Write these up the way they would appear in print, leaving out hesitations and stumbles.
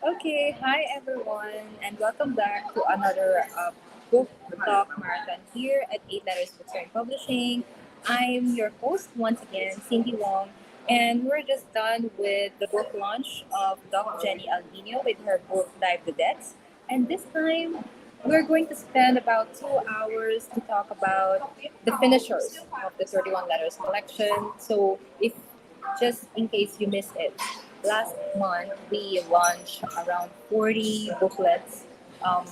Okay, hi everyone, and welcome back to another book talk marathon here at 8 Letters Books and Publishing. I'm your host once again, Cindy Wong, and we're just done with the book launch of Doc Jenny Albino with her book Dive the Debts. And this time, we're going to spend about 2 hours to talk about the finishers of the 31 Letters collection. So, if just in case you missed it, last month we launched around 40 booklets um,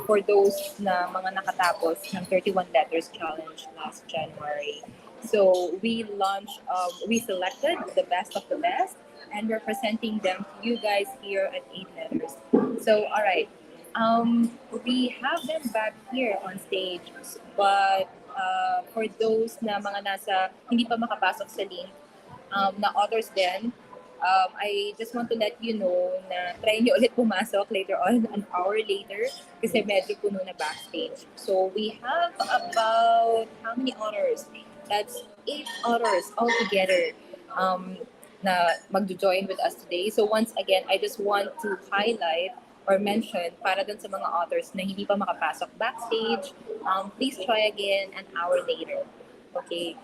for those na mga nakatapos ng 31 Letters Challenge last January. So we selected the best of the best, and we're presenting them to you guys here at 8 Letters. So, all right. We have them back here on stage, but for those na mga nasa hindi pa makapasok sa link, na authors din, I just want to let you know na try nyo ulit pumasok later on, an hour later, kasi medyo puno na backstage. So we have about, how many authors? That's 8 authors altogether na magjo-join with us today. So once again, I just want to highlight or mention para dun sa mga authors na hindi pa makapasok backstage, please try again an hour later. Okay.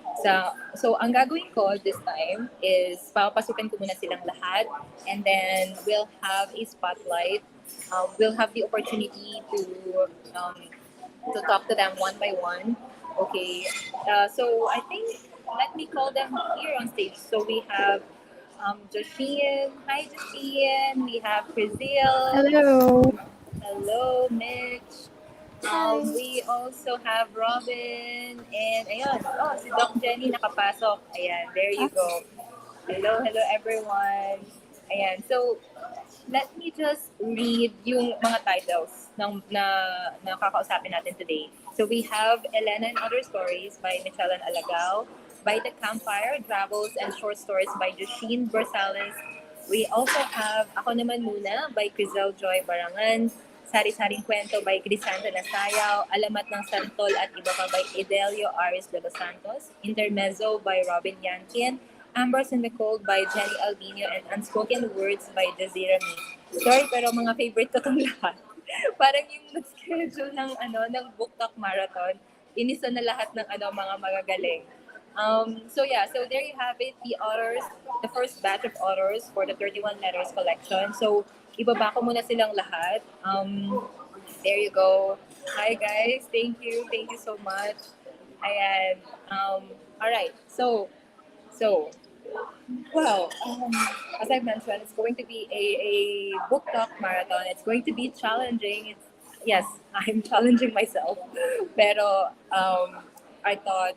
So ang gagawin ko this time is papapasukin ko muna silang lahat, and then we'll have a spotlight. We'll have the opportunity um, to talk to them one by one. Okay. So I think let me call them here on stage. So we have Joshene. Hi, Joshene. We have Chrizylle. Hello. Hello, Mitch. Hi. We also have Robin, and ayun, oh, si Doc Jenny nakapasok. Ayan, there you Ah, go. Hello everyone. Ayan, so let me just read yung mga titles na kakausapin natin today. So we have Elena and Other Stories by Michellan Alagao, By the Campfire, Travels and Short Stories by Joshene Bersales. We also have Ako Naman Muna by Chrizylle Joy Barangan, Sari-Saring Kwento by Crisanta Nasayao, Alamat ng Santol at Iba Pa by Idelio Aris de los Santos, Intermezzo by Robin Yankin, Ambers in the Cold by Jenny Albino, and Unspoken Words by 𝒍𝒂𝒓. Sorry, pero mga favorite ko itong lahat. Parang yung nag-schedule ng book talk marathon, inisa na lahat ng mga magagaling. So there you have it, the authors, the first batch of authors for the 31 Letters collection. So, ibaba ko muna silang lahat. There you go. Hi guys, thank you so much. Ayan. All right. So well, as I mentioned, it's going to be a book talk marathon. It's going to be challenging. Yes, I'm challenging myself. Pero I thought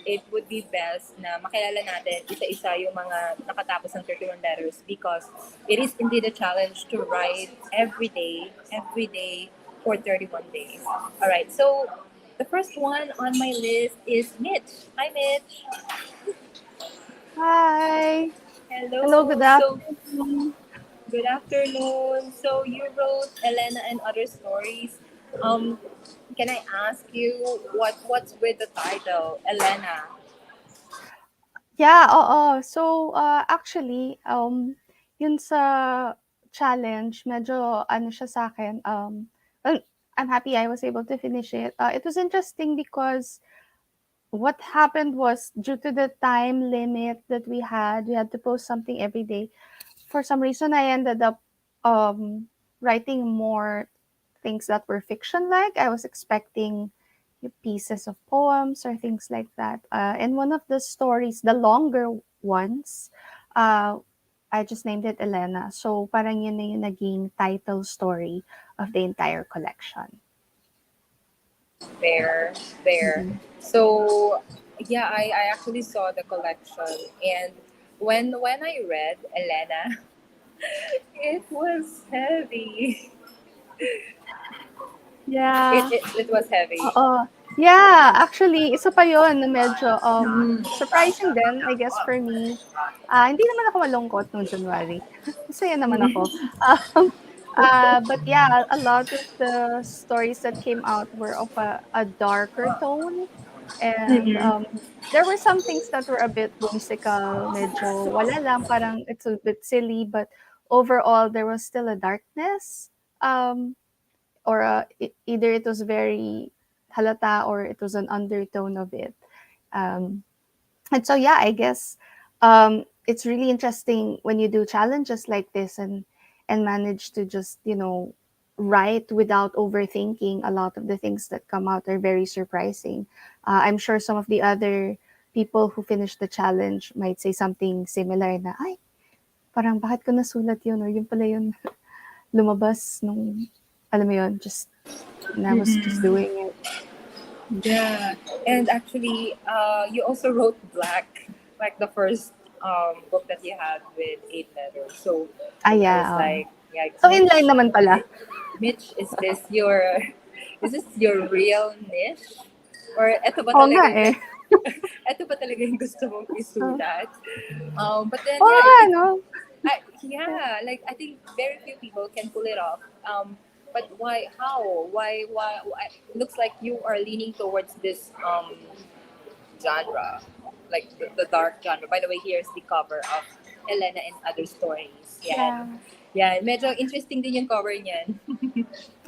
it would be best na makilala natin isa-isa yung mga nakatapos ng 31 letters, because it is indeed a challenge to write every day for 31 days. All right, so the first one on my list is Mitch. Hi, Mitch. Hi. Hello, Hello. good So, afternoon. good afternoon. So, you wrote Elena and Other Stories. Um, can I ask you what's with the title, Elena? Yeah, oo. So, actually, yun sa challenge, medyo ano siya sa akin, well, I'm happy I was able to finish it. It was interesting because what happened was due to the time limit that we had to post something every day. For some reason, I ended up writing more things that were fiction like. I was expecting pieces of poems or things like that. And one of the stories, the longer ones, uh, I just named it Elena. So parang yun na yung naging title story of the entire collection. Fair, fair. Mhm. So, yeah, I actually saw the collection, and when I read Elena, it was heavy. Yeah. It was heavy. Oo. Yeah, actually, isa pa yun na medyo Mm. surprising din, I guess, for me. Hindi naman ako malungkot nung January. Masaya naman ako. Mm. But yeah, a lot of the stories that came out were of a darker tone. And Mm-mm. there were some things that were a bit whimsical, medyo wala lang, parang it's a bit silly, but overall there was still a darkness, um, or either it was very halata or it was an undertone of it. Um, and so yeah, I guess it's really interesting when you do challenges like this and manage to just write without overthinking. A lot of the things that come out are very surprising. I'm sure some of the other people who finished the challenge might say something similar na, ay, parang bakit ko nasulat yun, or yun pala yun lumabas nung, alam mo yun, just, and I was just Mm-hmm. doing it. Yeah, and actually, you also wrote Black, like the first book that you had with 8 letters. So Ah, I was yeah. like, yeah, So inline naman pala. Mitch, is this your real niche? Or eto ba Oo nga talaga yung eh. like, eto ba talaga yung gusto mong Oo isulat? But then, yeah, nga, no? yeah, like I think very few people can pull it off. But why? How? Why? Looks like you are leaning towards this genre, like the dark genre. By the way, here's the cover of Elena and Other Stories. Yan. Yeah. Yan. Medyo interesting din yung cover niyan.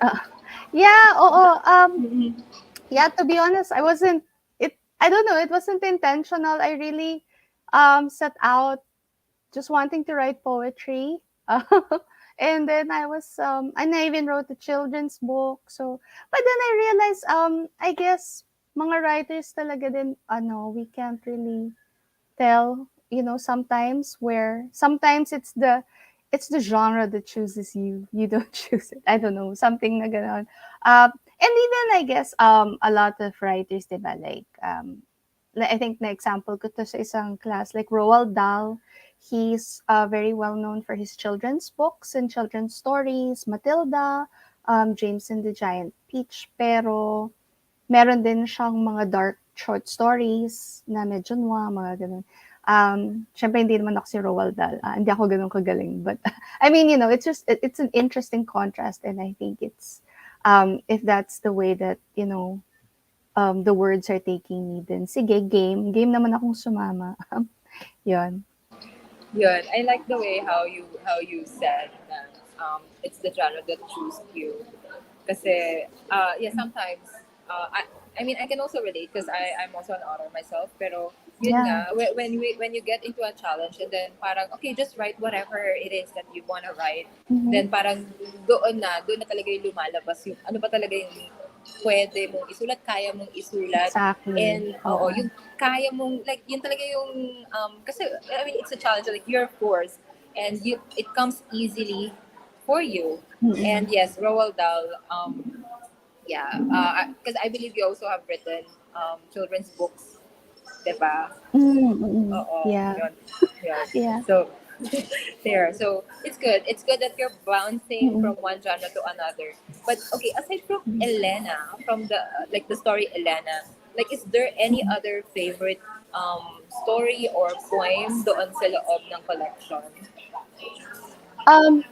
Ah, yeah, oo. Mm-hmm. Yeah, to be honest, I don't know, it wasn't intentional. I really set out just wanting to write poetry. And then and I even wrote a children's book. So, but then I realized, I guess, mga writers talaga din, we can't really tell, sometimes where, sometimes it's the genre that chooses you. You don't choose it. I don't know, something na ganon. And even I guess, a lot of writers, diba, like I think na example ko to sa isang class, like Roald Dahl. He's very well known for his children's books and children's stories, Matilda, James and the Giant Peach, pero meron din siyang mga dark short stories na medyo noir, mga gano'n. Siyempre hindi naman ako si Roald Dahl, hindi ako gano'n kagaling. But I mean, it's an interesting contrast, and I think it's, if that's the way that, the words are taking me, then sige, game. Game naman akong sumama. Yun. Yun. I like the way how you said that it's the genre that choose you. Kasi, yeah, sometimes, I mean, I can also relate because I'm also an author myself. Pero, yun Yeah. nga, when you get into a challenge and then parang, okay, just write whatever it is that you want to write. Mhm. Then parang doon na talaga yung lumalabas yung ano ba talaga yung pwede mong isulat, kaya mong isulat. Exactly. And, oo, Oo. yung kaya mong, like, yun talaga yung, kasi, I mean, it's a challenge, like, you're forced, and it comes easily for you. Mm-mm. And yes, Roald Dahl, yeah, because I believe you also have written children's books, diba? Mm-mm. Oo, Yeah. yun, yun. Yeah. So, there. So, it's good. It's good that you're bouncing Mm-mm. from one genre to another. But, okay, aside from Elena, from like the story Elena, like, is there any Mm-mm. other favorite story or poem doon sa loob ng collection? Um,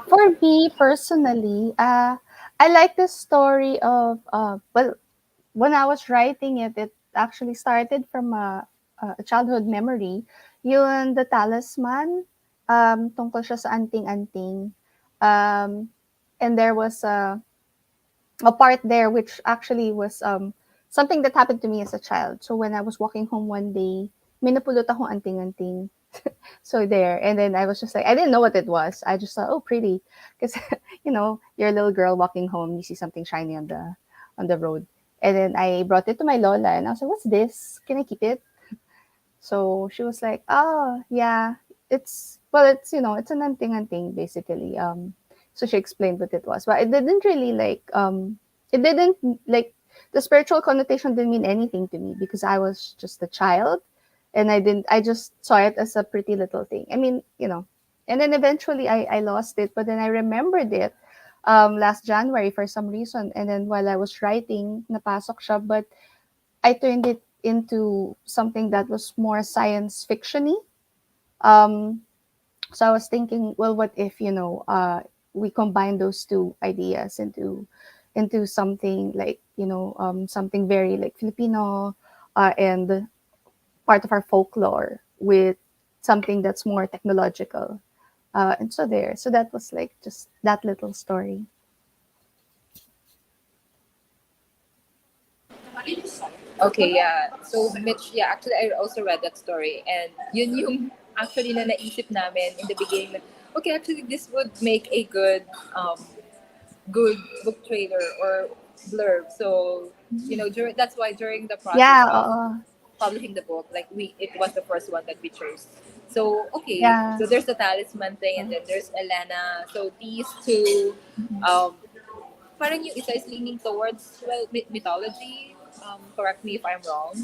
for me personally, I like the story of, well, when I was writing it, it actually started from a childhood memory. Yun, the talisman, tungkol siya sa anting-anting. Um, and there was a part there which actually was something that happened to me as a child. So when I was walking home one day, may napulot akong anting-anting. So there, and then I was just like, I didn't know what it was. I just thought, oh, pretty, because you're a little girl walking home, you see something shiny on the road, and then I brought it to my lola, and I was like, what's this? Can I keep it? So she was like, oh yeah, it's an anting-anting basically. So she explained what it was, but it didn't really it didn't like the spiritual connotation didn't mean anything to me because I was just a child, and I just saw it as a pretty little thing. I mean, and then eventually I lost it, but then I remembered it last January for some reason, and then while I was writing, napasok siya, but I turned it into something that was more science fictiony. Um, so I was thinking, well, what if we combine those two ideas into something like something very like Filipino, and part of our folklore with something that's more technological. And so there. So that was like just that little story. Okay, yeah. So, Mitch, yeah, actually, I also read that story. And yun yung actually na naisip namin in the beginning. Okay, actually, this would make a good book trailer or blurb. So, that's why during the process Yeah, of publishing the book, like it was the first one that we chose. So, okay, yeah. so there's the talisman thing, and then there's Elena. So these two, um, parang yung isa is leaning towards, well, mythology. Correct me if I'm wrong.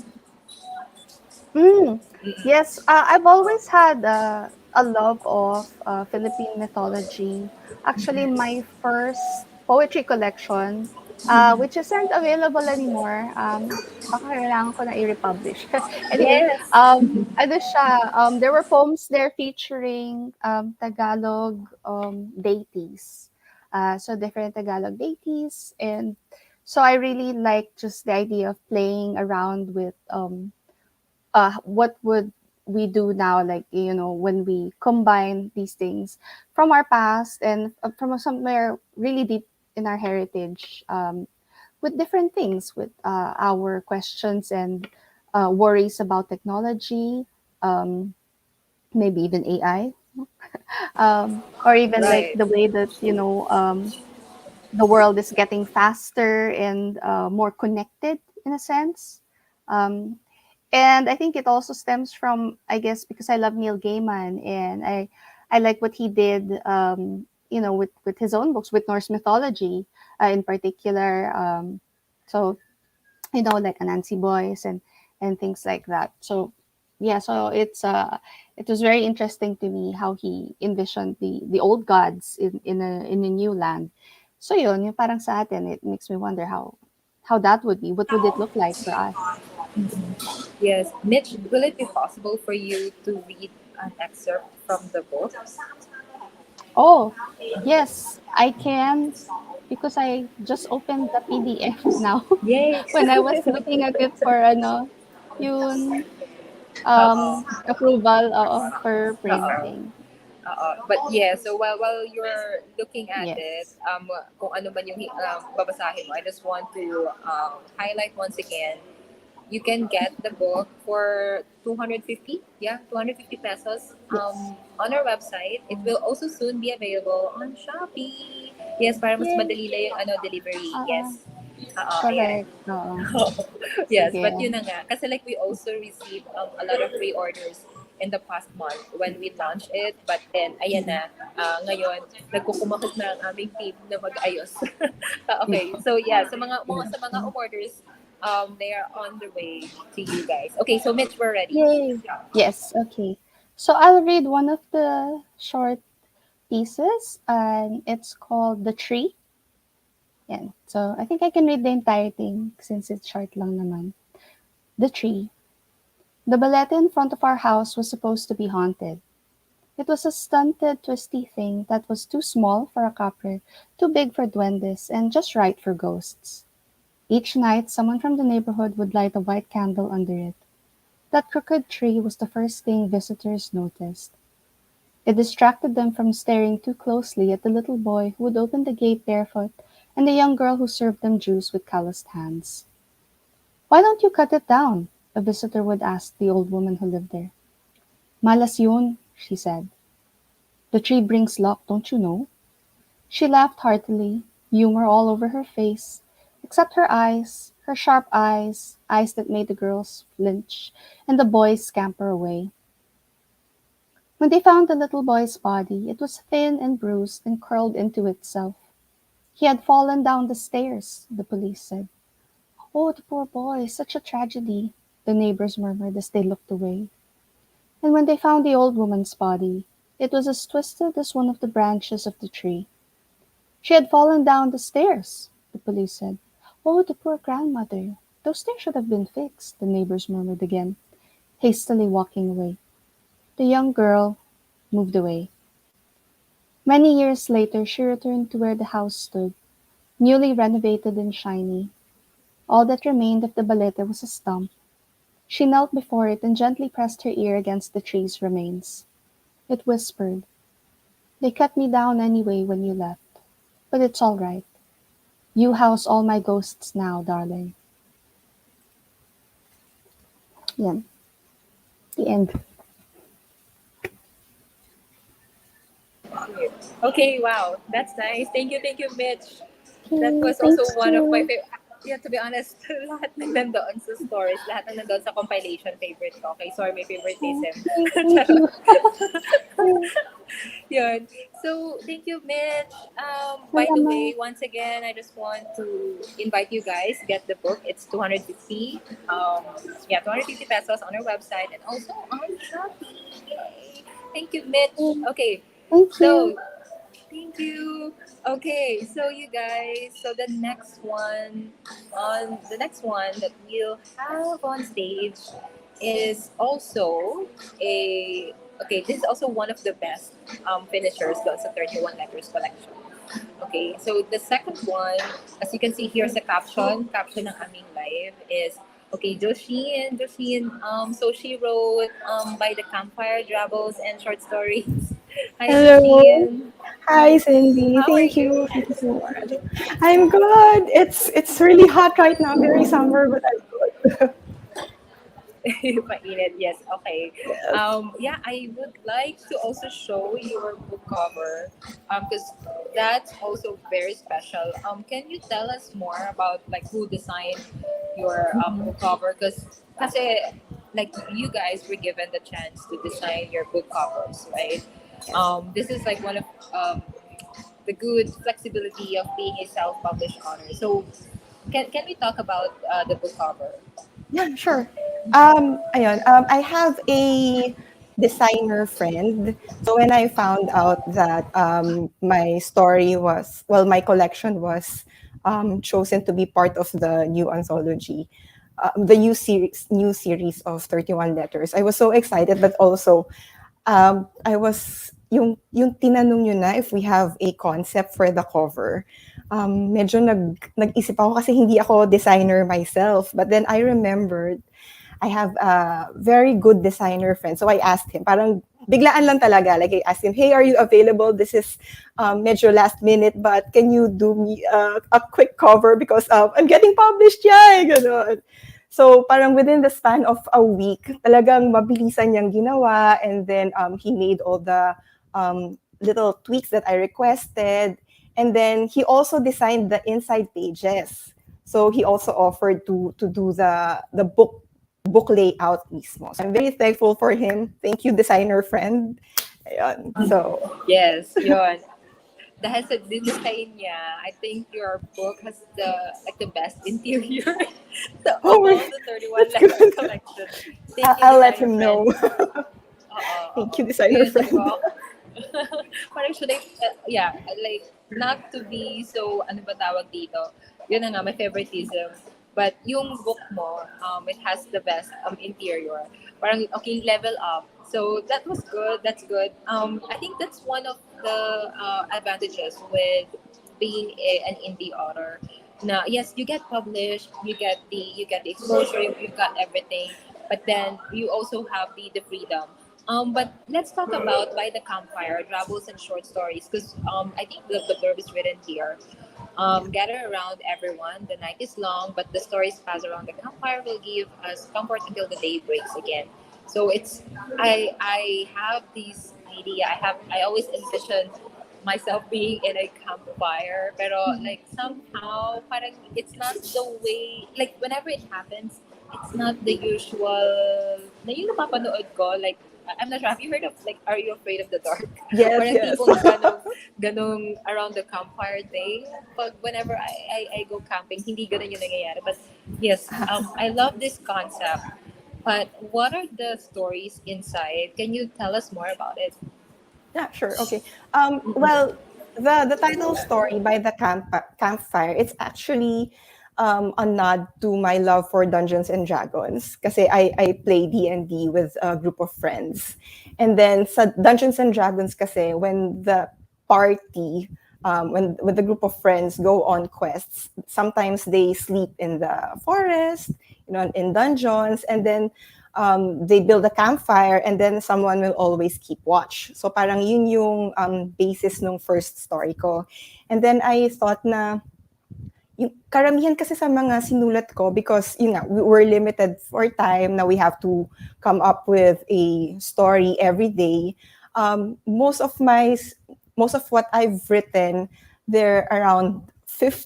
Mm, yes, I've always had a love of Philippine mythology. Actually, my first poetry collection, which isn't available anymore, baka kailangan ko na i-republish. Anyway, Yes. ano siya, there were poems there featuring Tagalog deities. So different Tagalog deities. And so I really like just the idea of playing around with what would we do now, like when we combine these things from our past and from somewhere really deep in our heritage, with different things, with our questions and worries about technology, um, maybe even AI, or even like Right. the way that the world is getting faster and more connected in a sense. um, and I think it also stems from, I guess, because I love Neil Gaiman, and I like what he did, with his own books, with Norse mythology, in particular. So like Anansi Boys and things like that. So yeah, so it was very interesting to me how he envisioned the old gods in a new land. So yun, yung parang sa atin, it makes me wonder how that would be. What would it look like for us? Yes. Mitch, will it be possible for you to read an excerpt from the book? Oh, yes, I can, because I just opened the PDF now Yay! when I was looking at it for yun, approval, for Oo. printing. But yeah, so while you're looking at it, Yes. kung ano man yung babasahin mo, I just want to highlight once again, you can get the book for 250, yeah, 250 pesos Yes. on our website. It will also soon be available on Shopee. Yes, para mas Yay. madali lang yung delivery. Oo, Yes. Ayan. correct. Oo. Yes, Sige. but yun na nga. Kasi like we also received a lot of pre-orders in the past month when we launched it. But then, ayan Mm. na, ngayon, nagkukumahog na ang aming team na mag-ayos. Okay, so yeah, sa mga orders, they are on the way to you guys. Okay, so Mitch, we're ready. Yay. Yes, okay. So I'll read one of the short pieces, and it's called The Tree. Yan. So I think I can read the entire thing since it's short lang naman. The Tree. The balete in front of our house was supposed to be haunted. It was a stunted, twisty thing that was too small for a copper, too big for duendes, and just right for ghosts. Each night, someone from the neighborhood would light a white candle under it. That crooked tree was the first thing visitors noticed. It distracted them from staring too closely at the little boy who would open the gate barefoot and the young girl who served them juice with calloused hands. "Why don't you cut it down?" a visitor would ask the old woman who lived there. "Malas yun," she said. "The tree brings luck, don't you know?" She laughed heartily, humor all over her face, except her sharp eyes that made the girls flinch and the boys scamper away. When they found the little boy's body, it was thin and bruised and curled into itself. He had fallen down the stairs, the police said. "Oh, the poor boy, such a tragedy," the neighbors murmured as they looked away. And when they found the old woman's body, it was as twisted as one of the branches of the tree. "She had fallen down the stairs," the police said. "Oh, the poor grandmother. Those stairs should have been fixed," the neighbors murmured again, hastily walking away. The young girl moved away. Many years later she returned to where the house stood, newly renovated and shiny. All that remained of the balete was a stump. She knelt before it and gently pressed her ear against the tree's remains. It whispered, They cut me down anyway when you left. But it's all right. You house all my ghosts now, darling. Yan. The end. Okay, wow, that's nice. Thank you, Mitch. That Okay, was also thanks one of my too. favorite. Yeah, to be honest, lahat ng nandoon sa stories, lahat ng nandoon sa compilation favorite ko. Okay, sorry, may favoritism. Okay, thank Charot. you. Yun. So, thank you, Mitch. By the Salamat. way, once again, I just want to invite you guys get the book. It's 250. Yeah, 250 pesos on our website and also on Shopee. Yay! Thank you, Mitch. Okay, Thank you. so thank you. Okay, so you guys, so the next one that we'll have on stage is also a okay. This is also one of the best finishers doon sa 31 letters collection. Okay, so the second one, as you can see here sa caption ng aming live is okay, Joshene. So she wrote by the campfire travels and short stories. Hi, Hello. Joshene. Hi, Cindy. How are Thank you? you. Thank you so much. I'm good. It's really hot right now, very summer, but I'm good. Mainit, yes. Okay. Yes. Yeah, I would like to also show your book cover because that's also very special. Can you tell us more about like who designed your book cover? Because like you guys were given the chance to design your book covers, right? Yes. This is like one of the good flexibility of being a self-published author. So can we talk about the book cover? Yeah, sure. Ayun, I have a designer friend. So when I found out that my story was, well, my collection was chosen to be part of the new anthology, the new series of 31 letters, I was so excited, but also I was yung tinanong niyo na if we have a concept for the cover. Medyo nag-isip ako kasi hindi ako designer myself. But then I remembered I have a very good designer friend. So I asked him, parang biglaan lang talaga. Like I asked him, hey, are you available? This is medyo last minute, but can you do me a quick cover because I'm getting published, yay! Ganon. So parang within the span of a week, talagang mabilisan niyang ginawa. And then he made all the little tweaks that I requested. And then he also designed the inside pages. So he also offered to do the book layout mismo. So I'm very thankful for him. Thank you, designer friend. Ayun. So, Yes, yun. Dahil sa design niya, I think your book has the best interior of oh, all the 31 that's letters good. collection. Thank you, I'll let designer him friend. know. Oo. Thank you, designer Yun, sabi friend. ko, parang should I, yeah, like, not to be so, ano ba tawag dito? Yun na nga, my favoritism. But yung book mo, it has the best interior. Parang, okay, level up. So that was good. That's good. I think that's one of the advantages with being an indie author. Now, yes, you get published, you get the exposure, you've got everything, but then you also have the freedom. But let's talk about by the campfire, travels and short stories, because I think the blurb is written here. Gather around everyone. The night is long, but the stories pass around the campfire will give us comfort until the day breaks again. So it's I have this idea. I always envision myself being in a campfire, pero like somehow parang it's not the way like whenever it happens, it's not the usual na yung napapanood ko like I'm not sure. Have you heard of like Are You Afraid of the Dark? Yes, Parang yes. tipong ganong around the campfire thing. Pag whenever I go camping, hindi ganon yung nangyayari. But yes, I love this concept. But what are the stories inside? Can you tell us more about it? Yeah, sure. Okay. Well, the title story by the campfire, it's actually a nod to my love for Dungeons and Dragons. Kasi I play D&D with a group of friends. And then sa Dungeons and Dragons kasi, when the party, when the group of friends go on quests, sometimes they sleep in the forest, in dungeons. And then they build a campfire and then someone will always keep watch. So parang yun yung basis ng first story ko. And then I thought na yung karamihan kasi sa mga sinulat ko, because yun nga, we were limited for time na we have to come up with a story every day. Most of what I've written, they're around 50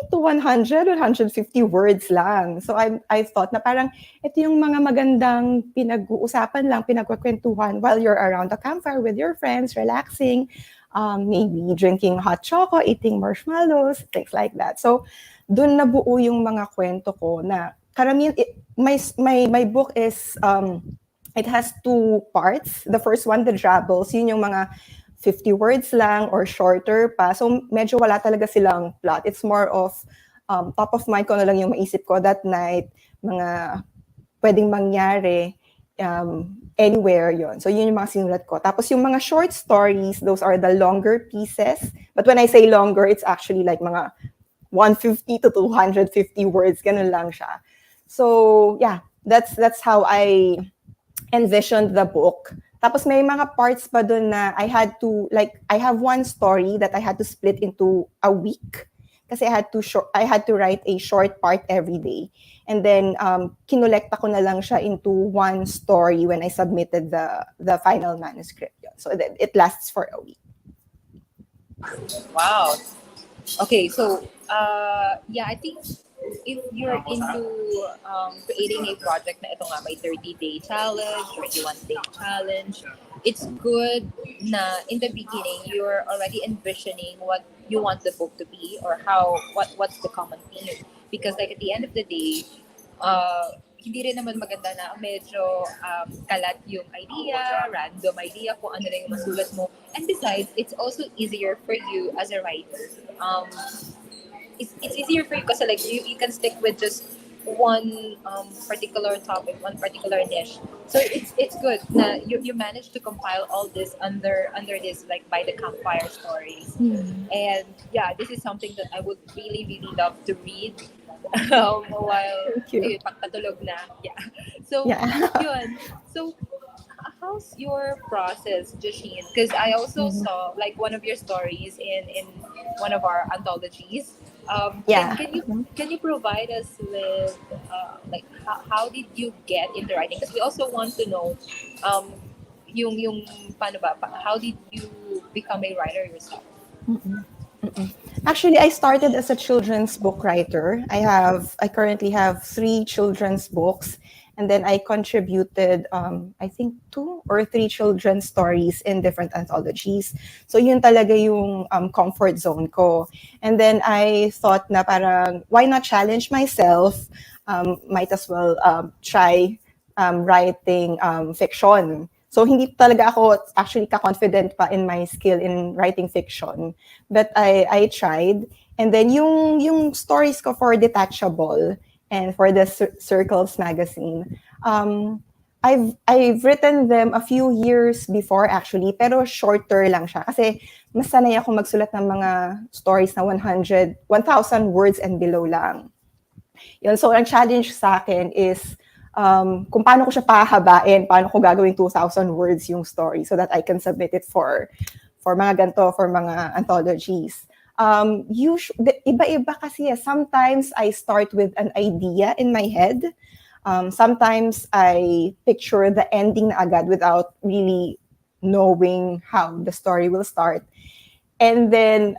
to 100 or 150 words lang. So I thought na parang ito yung mga magandang pinag-uusapan lang, pinagkukwentuhan while you're around the campfire with your friends, relaxing, maybe drinking hot chocolate, eating marshmallows, things like that. So dun nabuo yung mga kwento ko na karamihan, my book is, it has two parts. The first one, the travels, yun yung mga 50 words lang or shorter pa. So medyo wala talaga silang plot. It's more of top of mind ko na lang yung maisip ko that night, mga pwedeng mangyari anywhere yon. So yun yung mga sinulat ko. Tapos yung mga short stories, those are the longer pieces. But when I say longer, it's actually like mga 150 to 250 words, ganun lang siya. So yeah, that's how I envisioned the book. Tapos may mga parts pa dun na I had to, like, I have one story that I had to split into a week kasi I had to write a short part every day. And then kinolekta ko na lang siya into one story when I submitted the final manuscript. So it lasts for a week. Wow. Okay, so yeah, I think if you're into creating a project na ito nga may 30-day challenge, 21-day challenge, it's good na in the beginning you're already envisioning what you want the book to be or what's the common theme, because like at the end of the day, hindi rin naman maganda na medyo kalat yung idea, random idea kung ano lang yung masulat mo. And besides, it's also easier for you as a writer. It's easier for you because like you can stick with just one particular topic, one particular niche. So it's good na you managed to compile all this under this like by the campfire stories. And yeah, this is something that I would really love to read while pagpatulog na. Yeah. So yun. So how's your process, Joshene? Because I also saw like one of your stories in one of our anthologies. Can you provide us with like how did you get into writing? Because we also want to know yung paano ba, how did you become a writer yourself? Actually, I started as a children's book writer. I currently have 3 children's books, and then I contributed, I think 2 or 3 children's stories in different anthologies. So yun talaga yung comfort zone ko. And then I thought na parang, why not challenge myself? Might as well try writing fiction. So hindi talaga ako actually ka-confident pa in my skill in writing fiction. But I tried. And then yung stories ko for Detachable and for the Circles magazine, I've written them a few years before actually, pero shorter lang siya. Kasi mas sanay ako magsulat ng mga stories na 1,000 words and below lang. Yun, so ang challenge sa akin is kung paano ko siya pahabain, paano ko gagawin 2,000 words yung story so that I can submit it for mga ganito, for mga anthologies. Iba-iba kasi. Sometimes I start with an idea in my head. Sometimes I picture the ending na agad without really knowing how the story will start. And then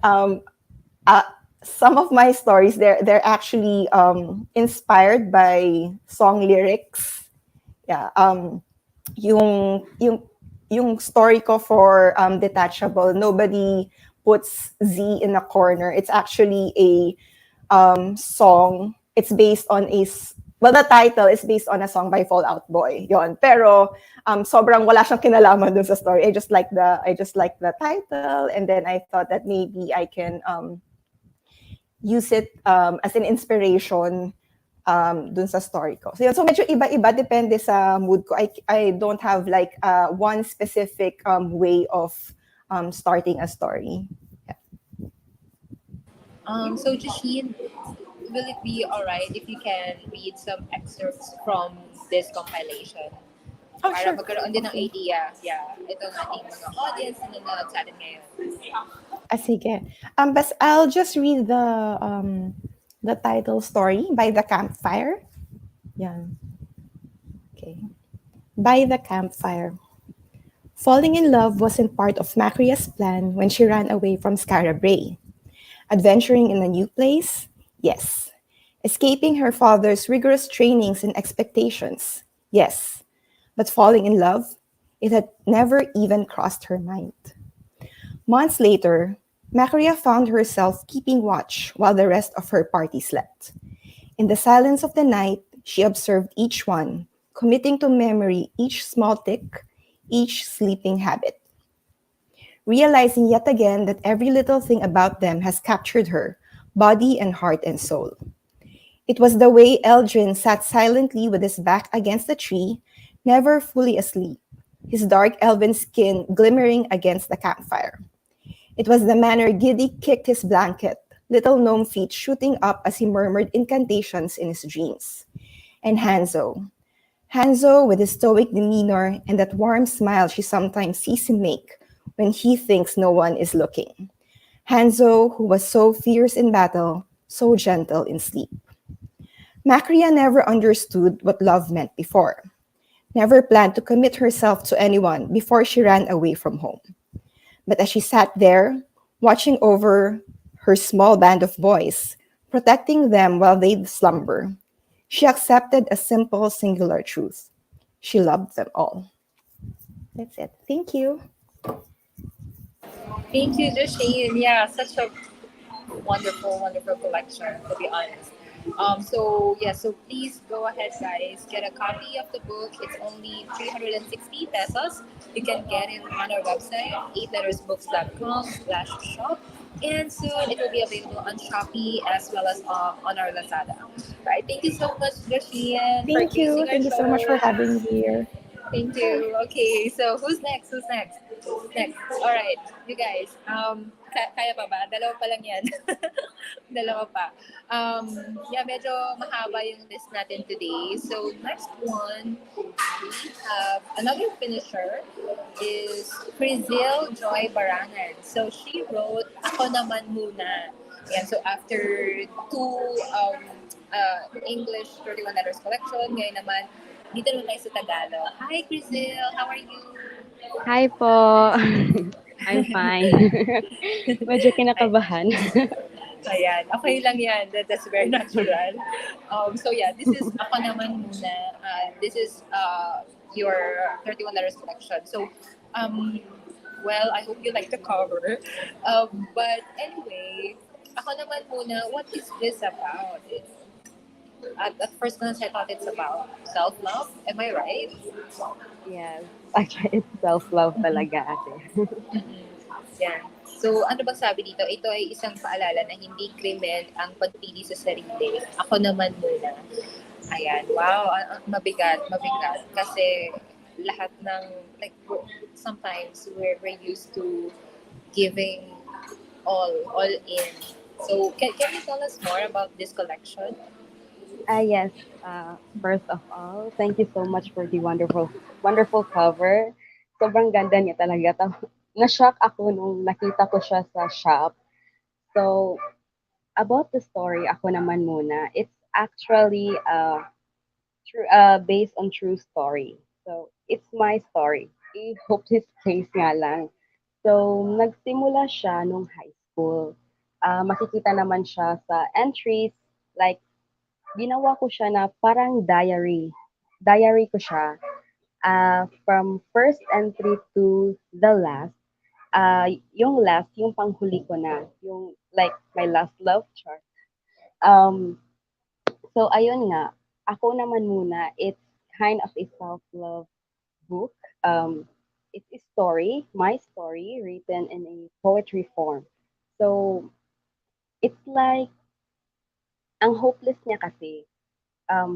some of my stories, they're actually inspired by song lyrics. Yeah, yung story ko for Detachable, nobody puts Z in a corner. It's actually a song. It's based on the title is based on a song by Fall Out Boy. Yon. Pero sobrang wala siyang kinalaman dun sa story. I just like the title, and then I thought that maybe I can use it as an inspiration dun sa story ko. So, yun. So medyo iba-iba, depende sa mood ko. I don't have like one specific way of starting a story. Yeah. So Joshene, will it be all right if you can read some excerpts from this compilation Oh, para sure. magkaroon din ng Okay. idea. Yeah, ito ng ating mga audience na nanonood sa atin ngayon. Sige. But I'll just read the title story, By the Campfire. Yeah. Okay. By the Campfire. Falling in love wasn't part of Macria's plan when she ran away from Scarabray. Adventuring in a new place? Yes. Escaping her father's rigorous trainings and expectations? Yes. But falling in love? It had never even crossed her mind. Months later, Macria found herself keeping watch while the rest of her party slept. In the silence of the night, she observed each one, committing to memory each small tick, each sleeping habit, realizing yet again that every little thing about them has captured her, body and heart and soul. It was the way Eldrin sat silently with his back against the tree, never fully asleep, his dark elven skin glimmering against the campfire. It was the manner Giddy kicked his blanket, little gnome feet shooting up as he murmured incantations in his dreams. And Hanzo with his stoic demeanor and that warm smile she sometimes sees him make when he thinks no one is looking. Hanzo, who was so fierce in battle, so gentle in sleep. Macria never understood what love meant before, never planned to commit herself to anyone before she ran away from home. But as she sat there, watching over her small band of boys, protecting them while they slumber, she accepted a simple, singular truth. She loved them all. That's it. Thank you. Thank you, Joshene. Yeah, such a wonderful, wonderful collection, to be honest. So please go ahead, guys. Get a copy of the book. It's only 360 pesos. You can get it on our website, 8lettersbooks.com/shop. And soon it will be available on Shopee as well as on our Lazada. Right. Thank you so much, Joshene, for Thank you. gracing our Thank you so much for show. having me here. Thank you. Okay, so who's next? Who's next? Who's next? All right, you guys. Kaya pa ba? Dalawa pa lang yan. Dalawa pa. Yeah, medyo mahaba yung list natin today. So next one, we have another finisher is Chrizylle Joy Barangan. So she wrote Ako Naman Muna. Yan, so after two English 31 letters collection, ngayon naman dito naman tayo sa Tagalog. Hi, Chrizylle! How are you? Hi po. I'm fine. Medyo Hi. kinakabahan. Ayan, okay lang yan. That's very natural. So yeah, this is Ako Naman Muna. This is your 31 letters collection. So, well, I hope you like the cover. But anyway, Ako Naman Muna, what is this about? At first glance, I thought it's about self-love. Am I right? Yes. Actually, it's self-love talaga ate. Mm-mm. Yan. So, ano bang sabi dito? Ito ay isang paalala na hindi krimen ang pagpili sa sarili. Ako naman muna. Ayan. Wow. Mabigat, mabigat. Kasi lahat ng, like, sometimes we're used to giving all in. So, can you tell us more about this collection? Yes. First of all, thank you so much for the wonderful cover. Sobrang ganda niya talaga. Na-shock ako nung nakita ko siya sa shop. So, about the story, ako naman muna. It's actually based on true story. So, it's my story. I hope this case nga lang. So, nagsimula siya nung high school. Makikita naman siya sa entries, like, ginawa ko siya na parang diary. Diary ko siya. From first entry to the last. Yung last, yung panghuli ko na. Yung, like, my last love chart. Um, so, ayun nga. Ako naman muna, it's kind of a self-love book. It's a story, my story, written in a poetry form. So, it's like, ang hopeless niya kasi,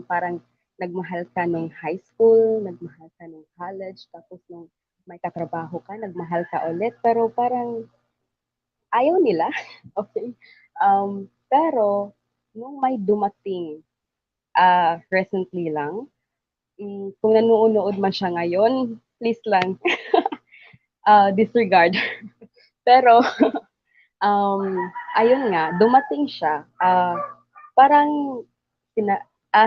parang nagmahal ka nung high school, nagmahal ka nung college, tapos nung may katrabaho ka, nagmahal ka ulit, pero parang ayaw nila. Okay? Pero, nung may dumating, recently lang, kung nanonood man siya ngayon, please lang, disregard. Pero, um, ayun nga, dumating siya. Parang, sina,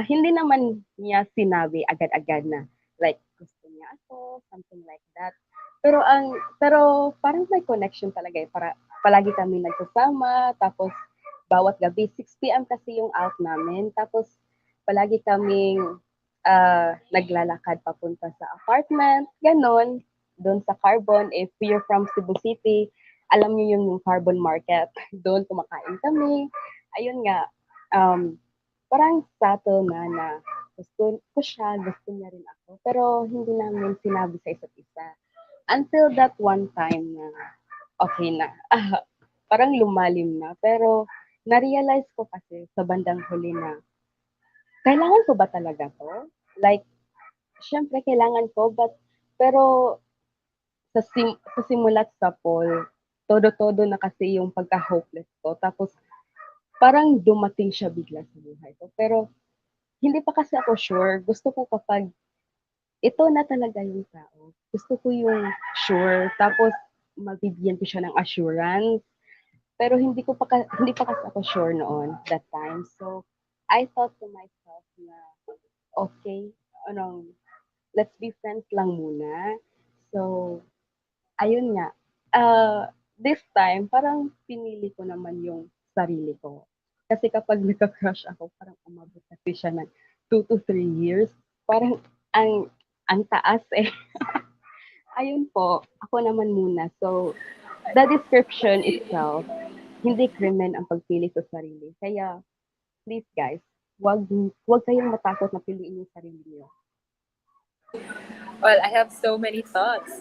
hindi naman niya sinabi agad-agad na, like, gusto niya ako, something like that. Pero parang may connection talaga eh. Palagi kami nagsasama, tapos bawat gabi, 6 p.m. kasi yung out namin. Tapos palagi kaming naglalakad papunta sa apartment, ganon, doon sa Carbon. If you're from Cebu City, alam niyo yung Carbon Market. Doon kumakain kami. Ayun nga, um, parang subtle na gusto ko siya, gusto niya rin ako. Pero hindi namin sinabi sa isa't isa. Until that one time na okay na. Parang lumalim na. Pero na-realize ko kasi sa bandang huli na kailangan ko ba talaga 'to? Like, siyempre kailangan ko, pero sa simula't sapol, todo-todo na kasi yung pagka-hopeless ko. Tapos parang dumating siya bigla sa buhay ko. Pero hindi pa kasi ako sure. Gusto ko kapag ito na talaga yung tao. Gusto ko yung sure. Tapos mabibigyan ko siya ng assurance. Pero hindi pa kasi ako sure noon that time. So I thought to myself na okay, anong let's be friends lang muna. So ayun nga. This time parang pinili ko naman yung sarili ko. Kasi kapag nagka-crush ako, parang umabot kasi siya ng 2 to 3 years. Parang ang ang taas eh. Ayun po, ako naman muna. So, the description itself, hindi krimen ang pagpili sa sarili. Kaya, please guys, wag kayong matakot na piliin yung sarili niyo. Well, I have so many thoughts.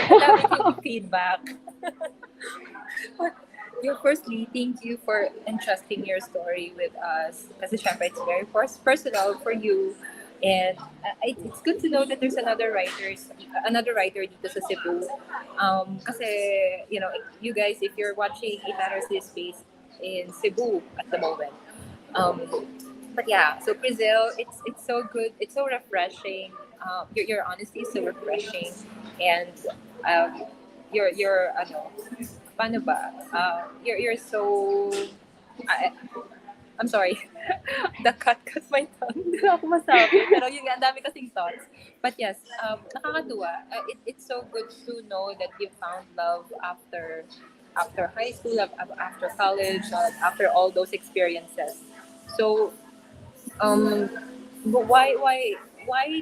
Ang dami kong feedback. Firstly, thank you for entrusting your story with us. Kasi syempre, it's very personal for you. And it's good to know that there's another writer dito sa Cebu. Kasi, you guys, if you're watching It Matters This Space in Cebu at the moment, um, but yeah, so Chrizylle, it's so good. It's so refreshing. Your honesty is so refreshing, and um, your paano ba? You're so I, I'm sorry. The cut my tongue. Hindi na ako masabi. Pero yun nga, ang dami kasing thoughts. But yes, nakakatuwa. It's so good to know that you found love after high school, after college, after all those experiences. So, but why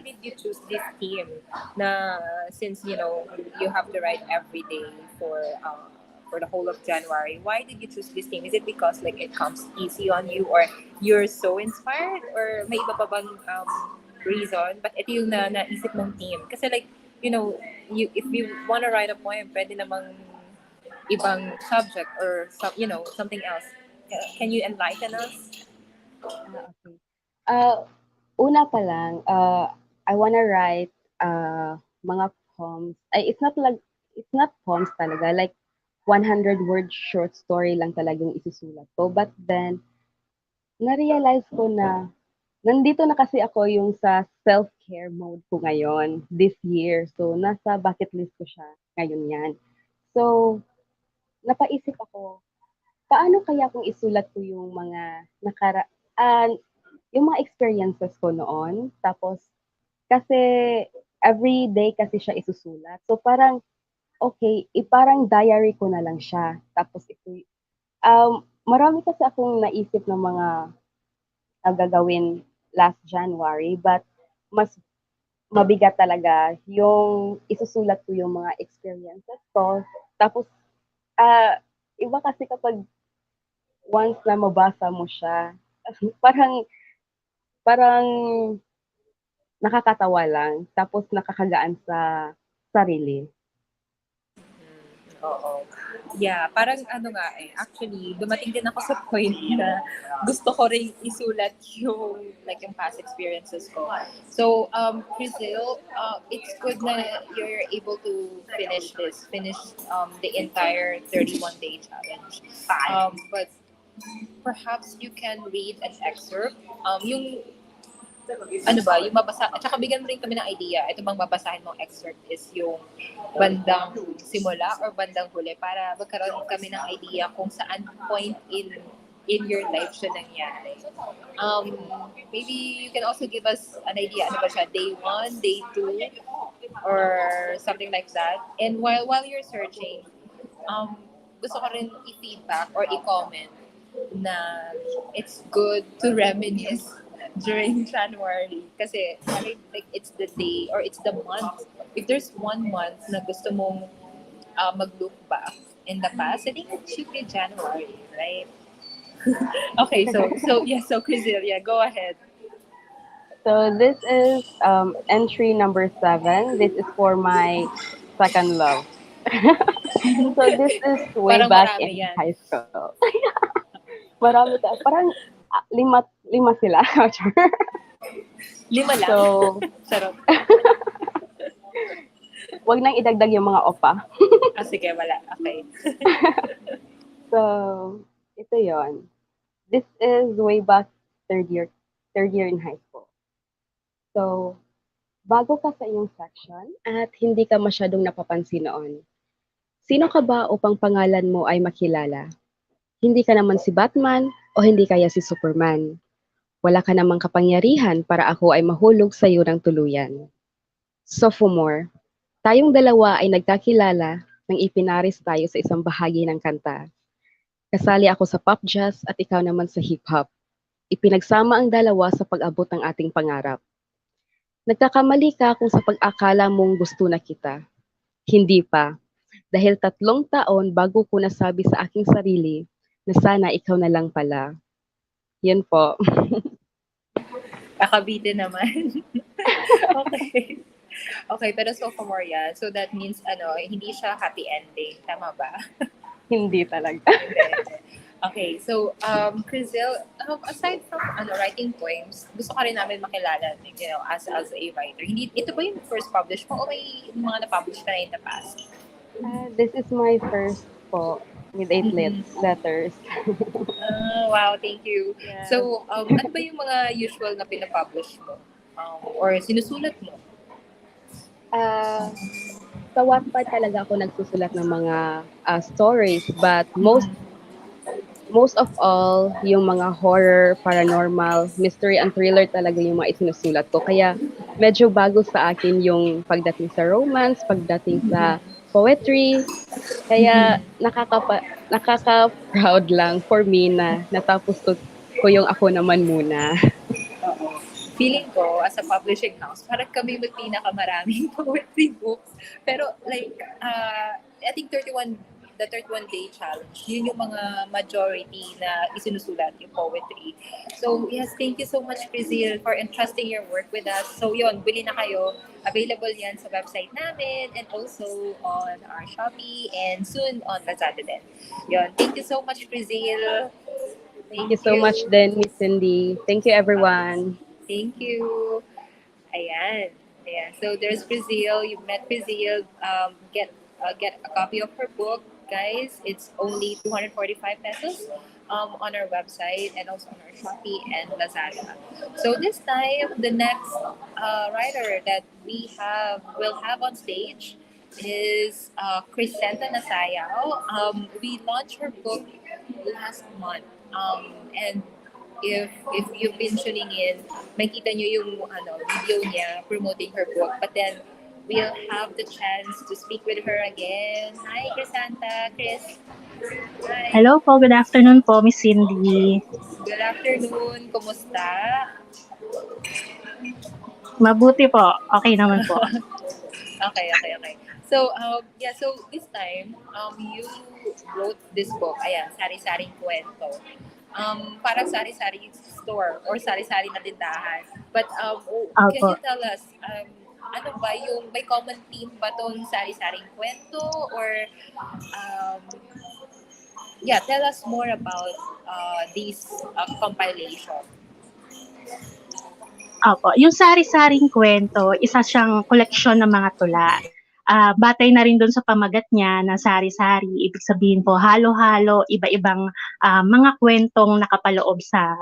did you choose this team? Na since you have to write every day for the whole of January. Why did you choose this team? Is it because like it comes easy on you, or you're so inspired, or may iba pa bang reason? But ito yung naisip ng team. Kasi like if you wanna write a poem, pwede namang ibang subject or something else. Can you enlighten us? Okay. Uh, Una pa lang, I wanna write mga poems. It's not poems talaga. Like 100-word short story lang talagang isusulat ko. But then, na-realize ko na nandito na kasi ako yung sa self-care mode ko ngayon this year. So, nasa bucket list ko siya ngayon yan. So, napaisip ako, paano kaya kung isulat ko yung mga yung mga experiences ko noon. Tapos, kasi every day kasi siya isusulat. So, parang, okay, parang diary ko na lang siya. Tapos, marami kasi akong naisip ng mga gagawin last January. But, mas mabigat talaga yung isusulat ko yung mga experiences ko. Tapos, iba kasi kapag once na mabasa mo siya, parang parang nakakatawa lang, tapos nakakagaan sa sarili. Oo. Yeah, parang nga actually, dumating din ako sa point na gusto ko rin isulat yung past experiences ko. So, Chrizylle, it's good na you're able to finish the entire 31-day challenge. But perhaps you can read an excerpt. Yung ano ba, yung mabasa, at saka bigyan mo rin kami ng idea, ito bang babasahin mong excerpt is yung bandang simula or bandang huli para magkaroon kami ng idea kung saan point in your life siya nangyari. Um, Maybe you can also give us an idea, ano ba siya, day 1, day 2, or something like that. And while you're searching, gusto ko rin i-feedback or i-comment na it's good to reminisce during January kasi like it's the day or it's the month. If there's one month na gusto mong mag-look back in the past, I think it should be January, right? Okay, so Chrizylle, yeah, go ahead. So this is entry number 7. This is for my second love. So this is way Parang back marami in yan. high school. Marami parang lima sila. Lima lang. So, Charot. wag nang idagdag yung mga opa. Sige, wala. Okay. So, ito yon. This is way back third year in high school. So, bago ka sa iyong section at hindi ka masyadong napapansin noon. Sino ka ba upang pangalan mo ay makilala? Hindi ka naman si Batman o hindi kaya si Superman. Wala ka namang kapangyarihan para ako ay mahulog sa iyo ng tuluyan. Sophomore, tayong dalawa ay nagkakilala nang ipinaris tayo sa isang bahagi ng kanta. Kasali ako sa pop jazz at ikaw naman sa hip hop. Ipinagsama ang dalawa sa pag-abot ng ating pangarap. Nagkakamali ka kung sa pag-akala mong gusto na kita. Hindi pa. Dahil 3 taon bago ko nasabi sa aking sarili na sana ikaw na lang pala. Yun po. Kakabitin naman. Okay. Okay, pero sophomore yan. So that means, hindi siya happy ending. Tama ba? Hindi talaga. Okay, so, Chrizylle, aside from writing poems, gusto ka rin namin makilala, as a writer. Hindi, ito ba yung first publish mo o may mga na-publish ka na in the past? This is my first po with 8 letters. Wow, thank you. Yes. So, ano ba yung mga usual na pinapublish mo? Or sinusulat mo? Sa Wattpad talaga ako nagsusulat ng mga stories, but most of all, yung mga horror, paranormal, mystery and thriller talaga yung mga isinusulat ko. Kaya medyo bago sa akin yung pagdating sa romance, pagdating sa poetry. Kaya nakaka-proud lang for me na natapos ko yung ako naman muna. Oo. Feeling ko, as a publishing house, parang kami may pinakamaraming poetry books. Pero like, I think the 31 day challenge, yun yung mga majority na isinusulat yung poetry. So yes, thank you so much, Chrizylle, for entrusting your work with us. So yun, bili na kayo. Available yan sa website namin and also on our Shopee and soon on Lazada din. Yun, thank you so much, Chrizylle. Thank you so much then, Miss Cindy. Thank you, everyone. Thank you. Ayan. Ayan. So there's Chrizylle. You've met Chrizylle. Get a copy of her book, guys. It's only 245 pesos on our website and also on our Shopee and Lazada. So this time, the next writer that will have on stage is Crisanta Nasayao. We launched her book last month. And if you've been tuning in, makita nyo yung video niya promoting her book. But then, we'll have the chance to speak with her again. Hi, Crisanta. Chris. Hi. Hello po, good afternoon po, Miss Cindy. Good afternoon. Kumusta? Mabuti po, okay naman po. Okay. So, so this time, you wrote this book. Ayan, Sari-Saring Kwento. Parang sari-sari store or sari-sari na tindahan. But can you tell us, ano ba yung, may common theme ba tong sari-saring kwento? Or, tell us more about this compilation. Opo, yung Sari-Saring Kwento, isa siyang koleksyon ng mga tula. Batay na rin doon sa pamagat niya na sari-sari, ibig sabihin po halo-halo, iba-ibang mga kwentong nakapaloob sa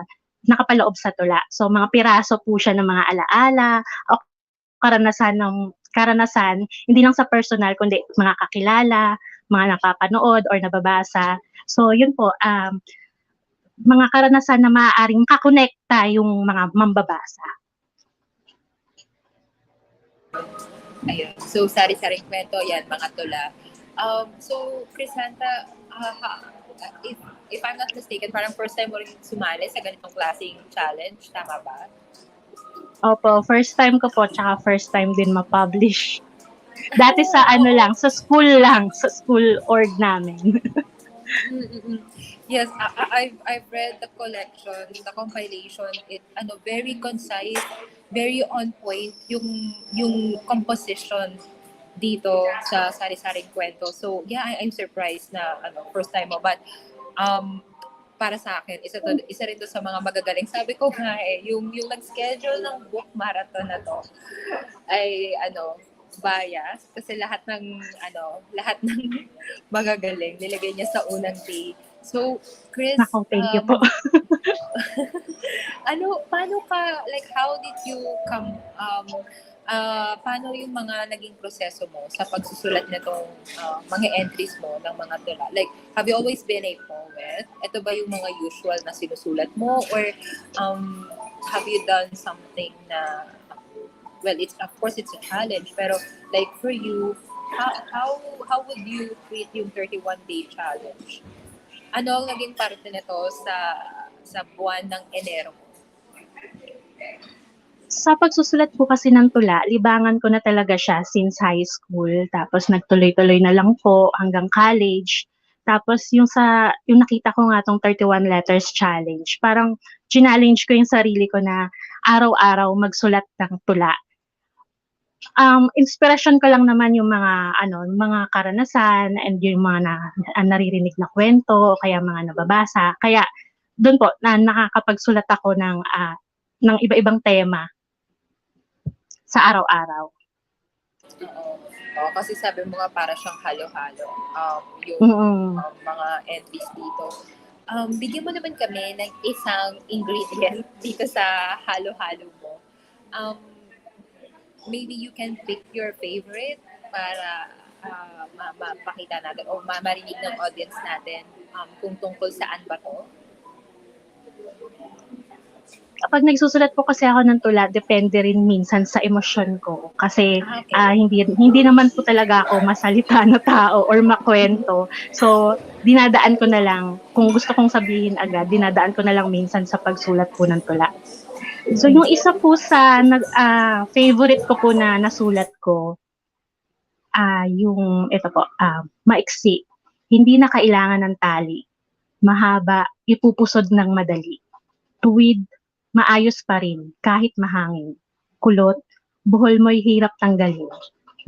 nakapaloob sa tula. So mga piraso po siya ng mga alaala o karanasan hindi lang sa personal kundi mga kakilala, mga napapanood or nababasa. So yun po, mga karanasan na maaaring kakonekta yung mga mambabasa. Ayun. So, sari-saring kwento, yan, mga tula. So, Crisanta, if, if I'm not mistaken, parang first time mo rin sumali sa ganitong klaseng challenge, tama ba? Opo, first time ko po, tsaka first time din ma-publish. Dati sa sa school org namin. Yes, I've read the collection, the compilation. It very concise, very on point yung composition dito sa sari-saring kwento. So yeah, I'm surprised na first time mo, but para sa akin isa rin to sa mga magagaling. Sabi ko nga yung nag-schedule ng book marathon na to ay bias kasi lahat ng magagaling nilagay niya sa unang day. So, Chris, Nako, thank you po. paano ka, like, how did you come, paano yung mga naging proseso mo sa pagsusulat nitong mga entries mo ng mga tula? Like, have you always been a poet? Ito ba yung mga usual na sinusulat mo? Or have you done something na, well, of course it's a challenge, pero like for you, how would you treat yung 31-day challenge? Ano ang naging parte nito sa buwan ng Enero? Sa pagsusulat po kasi ng tula, libangan ko na talaga siya since high school. Tapos nagtuloy-tuloy na lang po hanggang college. Tapos yung nakita ko nga tong 31 letters challenge, parang challenge ko yung sarili ko na araw-araw magsulat ng tula. Inspirasyon ko lang naman yung mga karanasan and yung mga naririnig na kwento o kaya mga nababasa. Kaya doon po nakakapagsulat ako ng iba-ibang tema sa araw-araw. Oo, kasi sabi mo nga para siyang halo-halo yung mga entries dito. Bigyan mo naman kami ng isang ingredient dito sa halo-halo mo. Maybe you can pick your favorite para mapakita natin o marinig ng audience natin kung tungkol saan ba to. Kapag nagsusulat po kasi ako ng tula, depende rin minsan sa emosyon ko. Kasi hindi naman po talaga ako masalita na tao or makwento. So, dinadaan ko na lang, kung gusto kong sabihin agad, dinadaan ko na lang minsan sa pagsulat po ng tula. So, yung isa po sa favorite ko po na nasulat ko, yung ito po, maiksi. Hindi na kailangan ng tali. Mahaba, ipupusod ng madali. Tuwid, maayos pa rin, kahit mahangin. Kulot, buhol mo'y hirap tanggalin.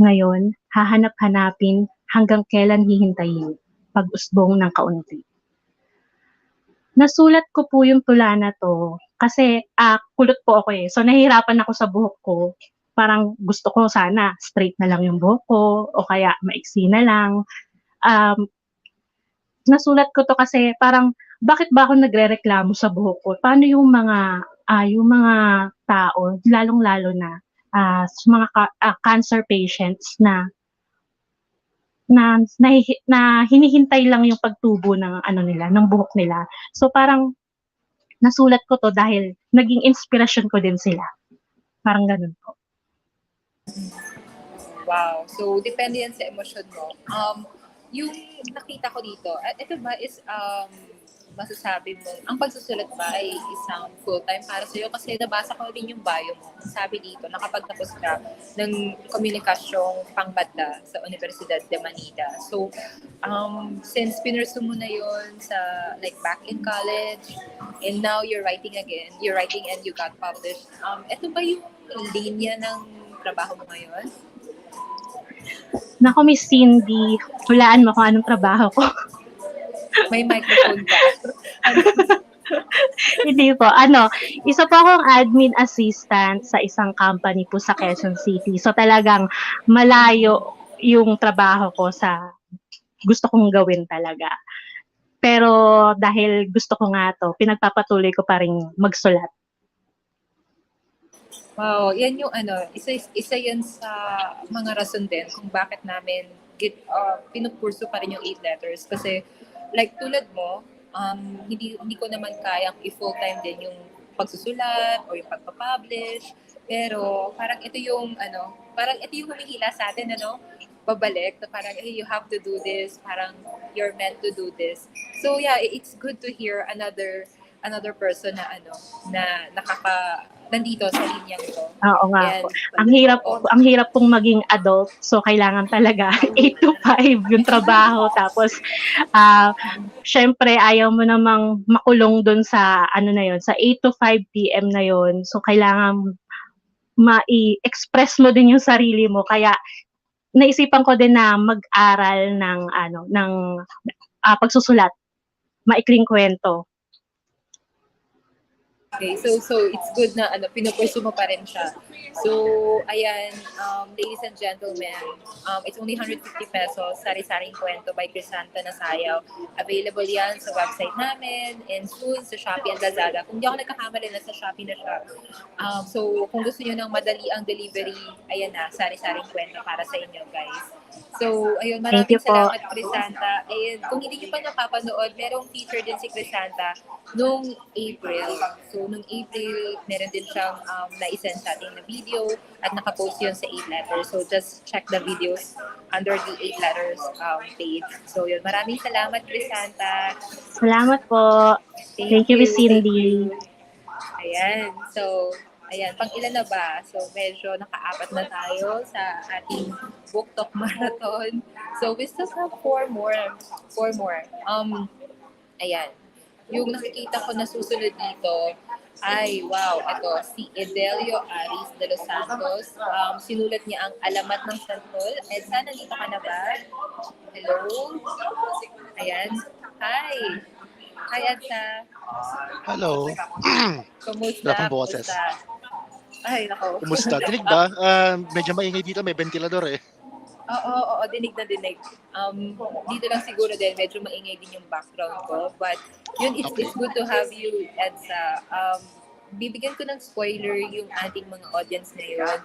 Ngayon, hahanap-hanapin hanggang kailan hihintayin. Pag-usbong ng kaunti. Nasulat ko po yung tula na to kasi kulot po ako eh. So nahihirapan ako sa buhok ko. Parang gusto ko sana straight na lang yung buhok ko o kaya maiksi na lang. Nasulat ko to kasi parang bakit ba ako nagrereklamo sa buhok ko? Paano yung mga tao, lalong-lalo na sa mga cancer patients na hinihintay lang yung pagtubo ng ng buhok nila. So parang nasulat ko to dahil naging inspirasyon ko din sila. Parang ganun po. Wow. So depende yan sa emosyon mo. Yung nakita ko dito, ito ba is masasabi mo, ang pagsusulat ba ay isang full-time para sa'yo? Kasi nabasa ko rin yung bio mo. Sabi dito, nakapagtapos ka ng komunikasyong pangbata sa Universidad de Manila. So, since pinursu mo na yun sa, like, back in college, and now you're writing again, and you got published, ito ba yung linya ng trabaho mo ngayon? Naku, Miss Cindy, hulaan mo kung anong trabaho ko. May microphone ka. Hindi po. Isa po akong admin assistant sa isang company po sa Quezon City. So talagang malayo yung trabaho ko sa gusto kong gawin talaga. Pero dahil gusto ko nga 'to, pinagpapatuloy ko pa ring magsulat. Wow, yan yung isa yan sa mga rason din kung bakit namin pinupurso pa rin yung 8 letters. Kasi like tulad mo, hindi ko naman kayang i-full time din yung pagsusulat o yung pagpapublish. Pero parang parang ito yung humihila sa atin, babalik na parang, hey, you have to do this, parang you're meant to do this. So yeah, it's good to hear another person na nandito sa linyang to. Oo nga And po. Ang hirap pong maging adult. So kailangan talaga 8 to 5 yung trabaho. Tapos syempre ayaw mo namang makulong doon sa na yon, sa 8 to 5 PM na yon. So kailangan mai-express mo din yung sarili mo. Kaya naisipan ko din na mag-aral ng pagsusulat, maikling kwento. okay, so it's good na pinupurso mo pa rin siya. So, ayan, ladies and gentlemen, it's only 150 pesos, Sari-Saring Kwento by Crisanta, Nasayao. Available yan sa website namin, and soon sa Shopee and Lazada. Kung di ako nagkakamali, nasa Shopee na siya. So, kung gusto nyo ng madali ang delivery, ayan na, Sari-Saring Kwento para sa inyo, guys. So, ayun, maraming salamat, Crisanta. And kung hindi nyo pa napapanood, merong feature din si Crisanta nung April. So, nung April, meron din siyang na-send sa ating na video at nakapost yun sa 8 letters. So, just check the videos under the 8 letters page. So, yun, maraming salamat, Crisanta. Salamat po. Thank you, Miss Cindy. Ayan. So, ayan. Pang ilan na ba? So, medyo naka-4 na tayo sa ating book talk marathon. So, we still have 4 more. Ayan. Yung nakikita ko na susunod dito ay, wow, ito, si Edelio Aris de los Santos. Sinulat niya ang Alamat ng Santol. Edsa, nandito ka na ba? Hello? Ayan. Hi. Hi, Edsa. Hello. Kumusta? Wala pang boses. Ay, nako. Kumusta? Dinig ba? Medyo maingay dito, may ventilador eh. Oo, dinig na dinig. Dito lang siguro din, medyo maingay din yung background ko. But yun, it's good to have you, Edsa. Bibigyan ko ng spoiler yung ating mga audience ngayon.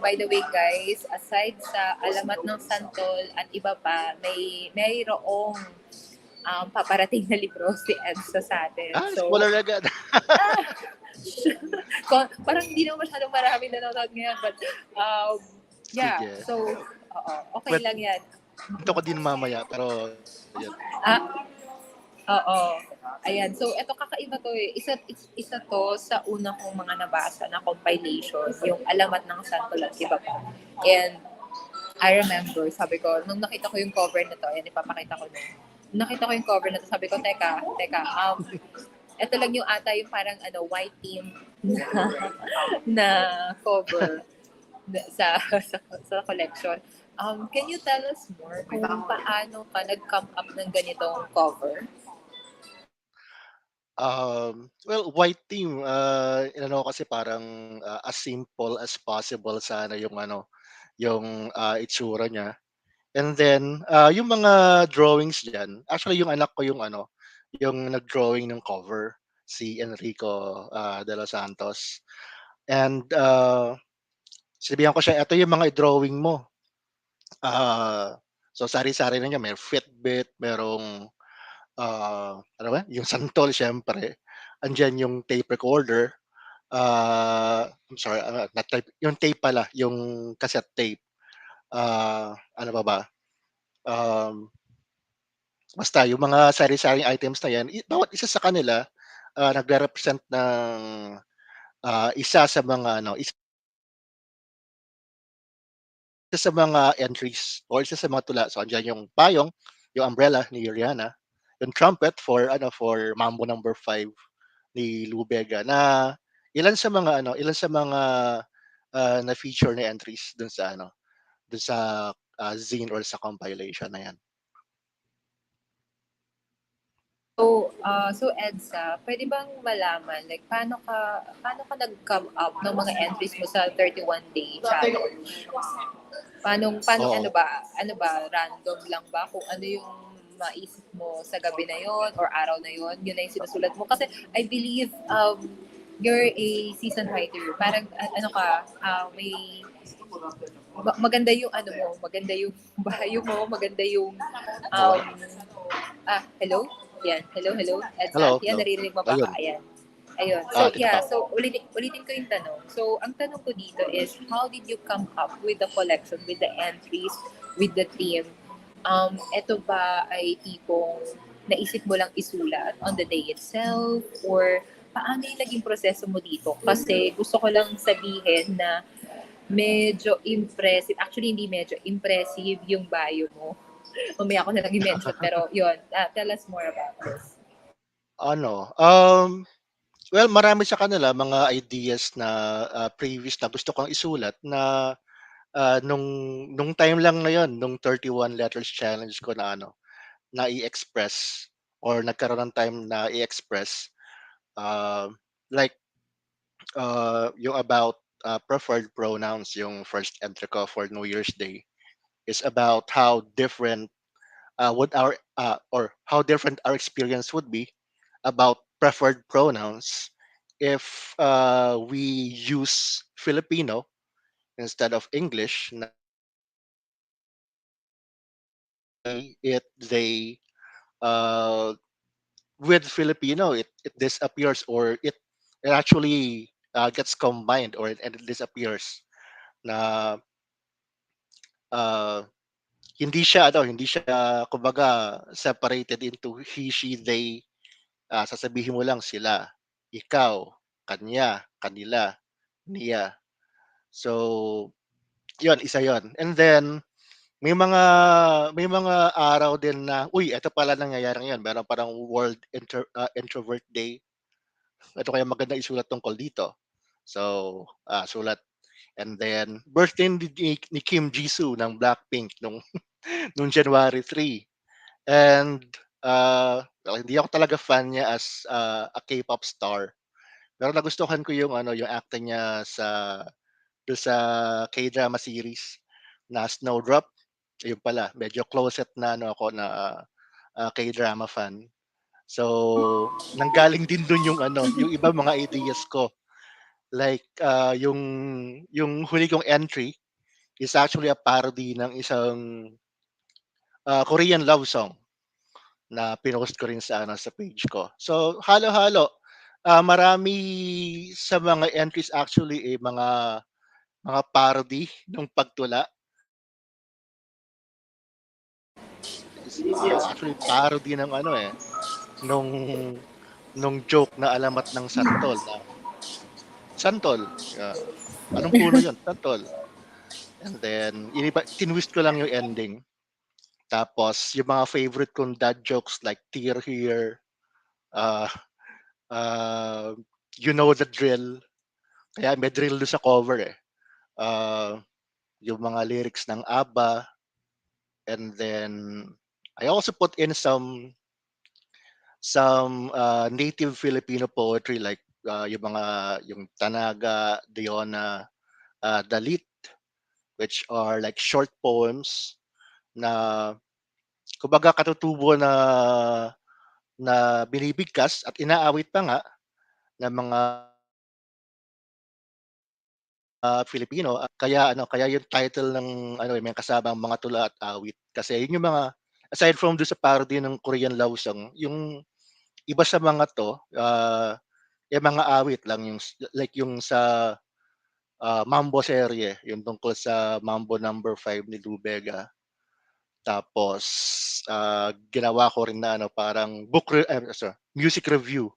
By the way, guys, aside sa Alamat ng Santol at iba pa, mayroong paparating na libro si Edsa sa atin. So, Spoiler agad. parang hindi naman masyadong maraming nanonood ngayon. But, yeah. Sige. So, okay lang yan. Ito ko din mamaya, pero yun. Oo. Ayan. So, ito kakaiba to eh. Isa to sa una kong mga nabasa na compilation, yung Alamat ng Santol at iba pa. And I remember, sabi ko, nung nakita ko yung cover na to, ayan, ipapakita ko na. Nakita ko yung cover na to, sabi ko, teka, ito lang yung yung parang white team na cover sa collection. Can you tell us more kung paano ka nag-come up ng ganitong cover? Well, white team, kasi parang as simple as possible sana yung yung itsura niya. And then yung mga drawings diyan, actually yung anak ko yung yung nag-drawing ng cover, si Enrico de los Santos. And sinabihan ko siya, ito yung mga drawing mo. So sari-sari na niya, may Fitbit, merong yung santol syempre. Andiyan yung tape recorder. I'm sorry, not tape, yung tape pala, yung cassette tape. Ano ba? Basta yung mga sari-saring items na yan, bawat isa sa kanila nagre-represent ng isa sa mga isa sa mga entries or isa sa mga tula. So andiyan yung payong, yung umbrella ni Rihanna, yung trumpet for Mambo number 5 ni Lou Bega, na ilan sa mga na feature na entries dun sa zine or sa compilation na yan. So Edsa, pwede bang malaman like paano ka nag-come up ng mga entries mo sa 31-day challenge? Paano Oo. ano ba random lang ba kung ano yung maisip mo sa gabi na yon or araw na yon, yun na yung sinusulat mo. Kasi I believe you're a seasoned writer. Parang ano ka, may maganda yung ano mo, maganda yung bahayo mo, maganda yung Oo. hello? Yan, hello, Edsa. Hello, Yan, hello. naririnig mo ba ka? Ayun. Ayan. Ayun. So, Dito yeah. pa. So, ulitin ko yung tanong. So, ang tanong ko dito is, how did you come up with the collection, with the entries, with the theme? Ito ba ay tipong naisip mo lang isulat on the day itself? Or paano yung naging proseso mo dito? Kasi gusto ko lang sabihin na medyo impressive. Actually, hindi medyo impressive yung bio mo. Mamaya ko na lang i-mention. Pero, yun. Tell us more about this. Ano, well, marami sa kanila mga ideas na previous na gusto kong isulat na nung time lang na yon, nung 31 letters challenge ko na na i-express or nagkaroon ng time na i-express uh, like yung about preferred pronouns, yung first entry ko for New Year's Day is about how different would our or how different our experience would be about preferred pronouns if we use Filipino instead of English. They uh, with Filipino it disappears, or it actually gets combined, or it disappears na uh, hindi siya kumbaga separated into he, she, they. Sasabihin mo lang sila, ikaw, kanya, kanila, niya. So, yon, isa yon. And then may mga araw din na uy, eto pala nangyayari ngayon, meron parang Introvert Day. Ito kaya maganda isulat tungkol dito. So, sulat. And then birthday ni Kim Jisoo ng Blackpink nung January 3. And well, hindi ako talaga fan niya as a K-pop star. Pero nagustuhan ko yung acting niya sa K-drama series na Snowdrop. Ayun pala, medyo closet na ako na K-drama fan. So, nanggaling din dun yung iba mga ideas ko. Like yung huli kong entry is actually a parody ng isang Korean love song na pinost ko rin sa page ko. So, halo-halo. Marami sa mga entries actually mga parody ng pagtula. Actually parody ng nung joke na alamat ng santol na santol. Anong puno 'yon? Santol. And then tinwist ko lang yung ending. Tapos yung mga favorite kong dad jokes like tear here, uh, uh, you know the drill. Kaya may drill doon sa cover eh. Yung mga lyrics ng ABBA, and then I also put in some native Filipino poetry like yung Tanaga, Diona, Dalit, which are like short poems na kumbaga katutubo na binibigkas at inaawit pa nga ng mga Filipino. Kaya yung title ng may kasamang mga tula at awit kasi yun yung mga aside from do sa parody ng Korean love song, yung iba sa mga to yung mga awit lang yung like yung sa Mambo serye, yung tungkol sa Mambo number 5 ni Lou Bega. Tapos ginawa ko rin na parang music review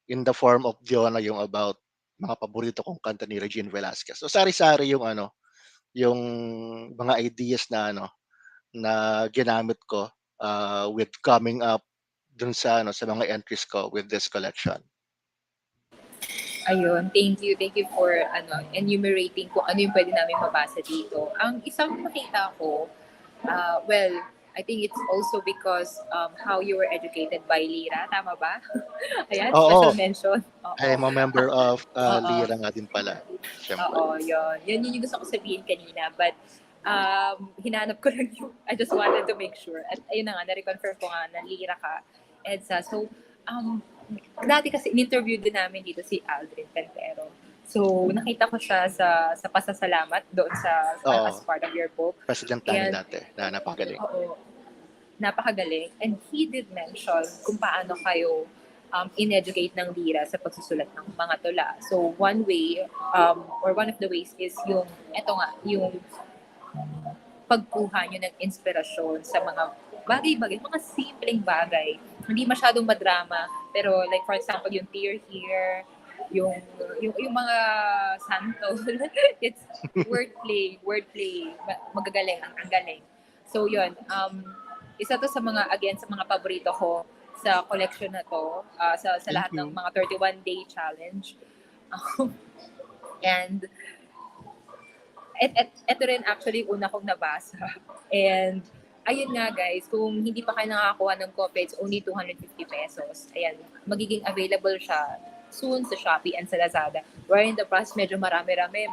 in the form of Diona, yung about mga paborito kong kanta ni Regine Velasquez. So sari-sari yung mga ideas na ginamit ko with coming up dun sa mga entries ko with this collection. Ayun, thank you for enumerating kung ano yung pwede namin mabasa dito. Ang isang nakita ko, well, I think it's also because how you were educated by Lira, tama ba? Ayan, Oo, special mention. Oo. I'm a member of Oo. Lira nga din pala, syempre. Oo, yun. Yun yung gusto ko sabihin kanina. But Hinanap ko lang yung, I just wanted to make sure. At ayun na nga, na-reconfirm ko nga na lira ka, EDSA. So, dati kasi in-interview din namin dito si Aldrin Cantero. So, nakita ko siya sa pasasalamat doon as Oo, part of your book. president namin And, dati na napakagaling. oo, napakagaling. And he did mention kung paano kayo in-educate ng lira sa pagsusulat ng mga tula. So, one way, or one of the ways is yung, eto nga, yung pagkuha nyo ng inspirasyon sa mga bagay-bagay, mga simpleng bagay. Hindi masyadong madrama, pero like for example, yung tear here, yung mga santo, it's wordplay, magagaling, ang galing. So yun, isa to sa mga, again, sa mga paborito ko sa collection na to, sa Thank lahat ng you. mga 31-day challenge. And ito rin actually una kong nabasa. And ayun nga guys, kung hindi pa kayo nakakakuha ng copy, it's only 250 pesos. Ayan, magiging available siya soon sa Shopee and sa Lazada. We're in the process, medyo marami-rami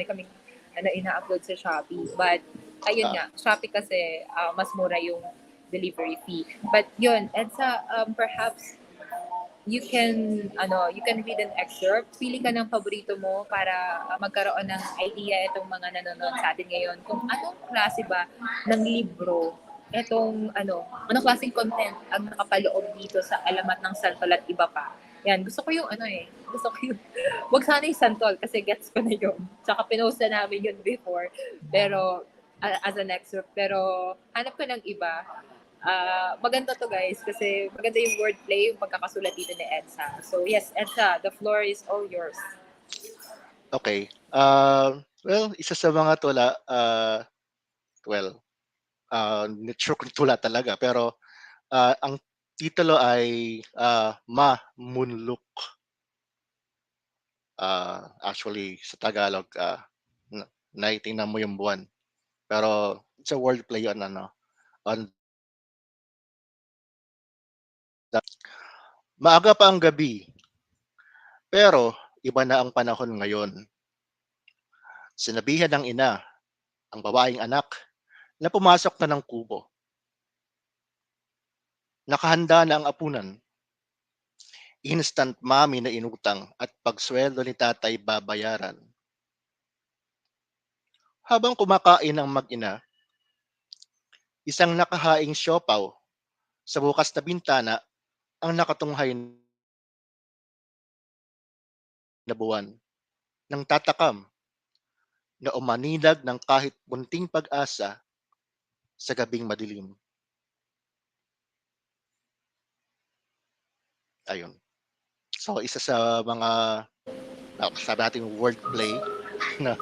kaming ina-upload sa Shopee. But ayun nga, Shopee kasi mas mura yung delivery fee. But yun, and sa perhaps you can read an excerpt, pili ka ng paborito mo para magkaroon ng idea itong mga nanonood sa atin ngayon kung anong klase ba ng libro anong klaseng content ang nakapaloob dito sa Alamat ng Santol at iba pa. Yan, gusto ko yung wag sana yung Santol kasi gets ko na yun. Tsaka pinost na namin yun before, pero as an excerpt, pero hanap ko ng iba. Maganda to guys kasi maganda yung wordplay, yung pagkakasulat dito ni EDSA. So yes, EDSA, the floor is all yours. Okay. Well, isa sa mga tula, not sure kung tula talaga, pero ang titulo ay Munluk. Actually, sa Tagalog, naitingnan mo yung buwan. Pero it's a wordplay on maaga pa ang gabi, pero iba na ang panahon ngayon. Sinabihan ng ina ang babaeng anak na pumasok na ng kubo. Nakahanda na ang apunan. Instant mommy na inutang at pagsweldo ni tatay babayaran. Habang kumakain ang mag-ina, isang nakahaing siopaw sa bukas na bintana ang nakatunghay na buwan ng tatakam na umaninag ng kahit munting pag-asa sa gabing madilim. Ayun. So, isa sa mga sabi natin wordplay na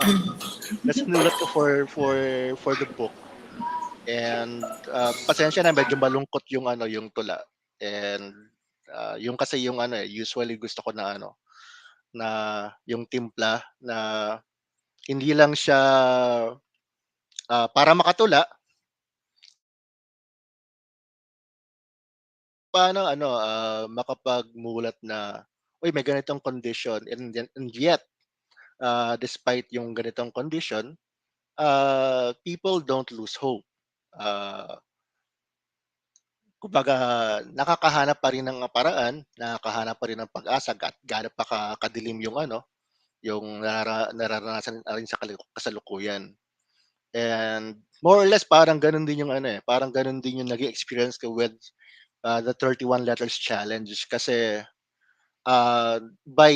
sinulat ko for the book. And pasensya na, medyo malungkot yung yung tula. And yung kasi yung usually gusto ko na na yung timpla na hindi lang siya para makatula, paano makapagmulat na uy, may ganitong condition, and yet despite yung ganitong condition, people don't lose hope. Kumbaga, nakakahanap pa rin ng paraan, nakakahanap pa rin ng pag-asa, gaano pa kadilim yung yung nararanasan rin sa kasalukuyan. And more or less parang ganun din yung parang ganun din yung naging experience ko with the 31 letters challenge kasi by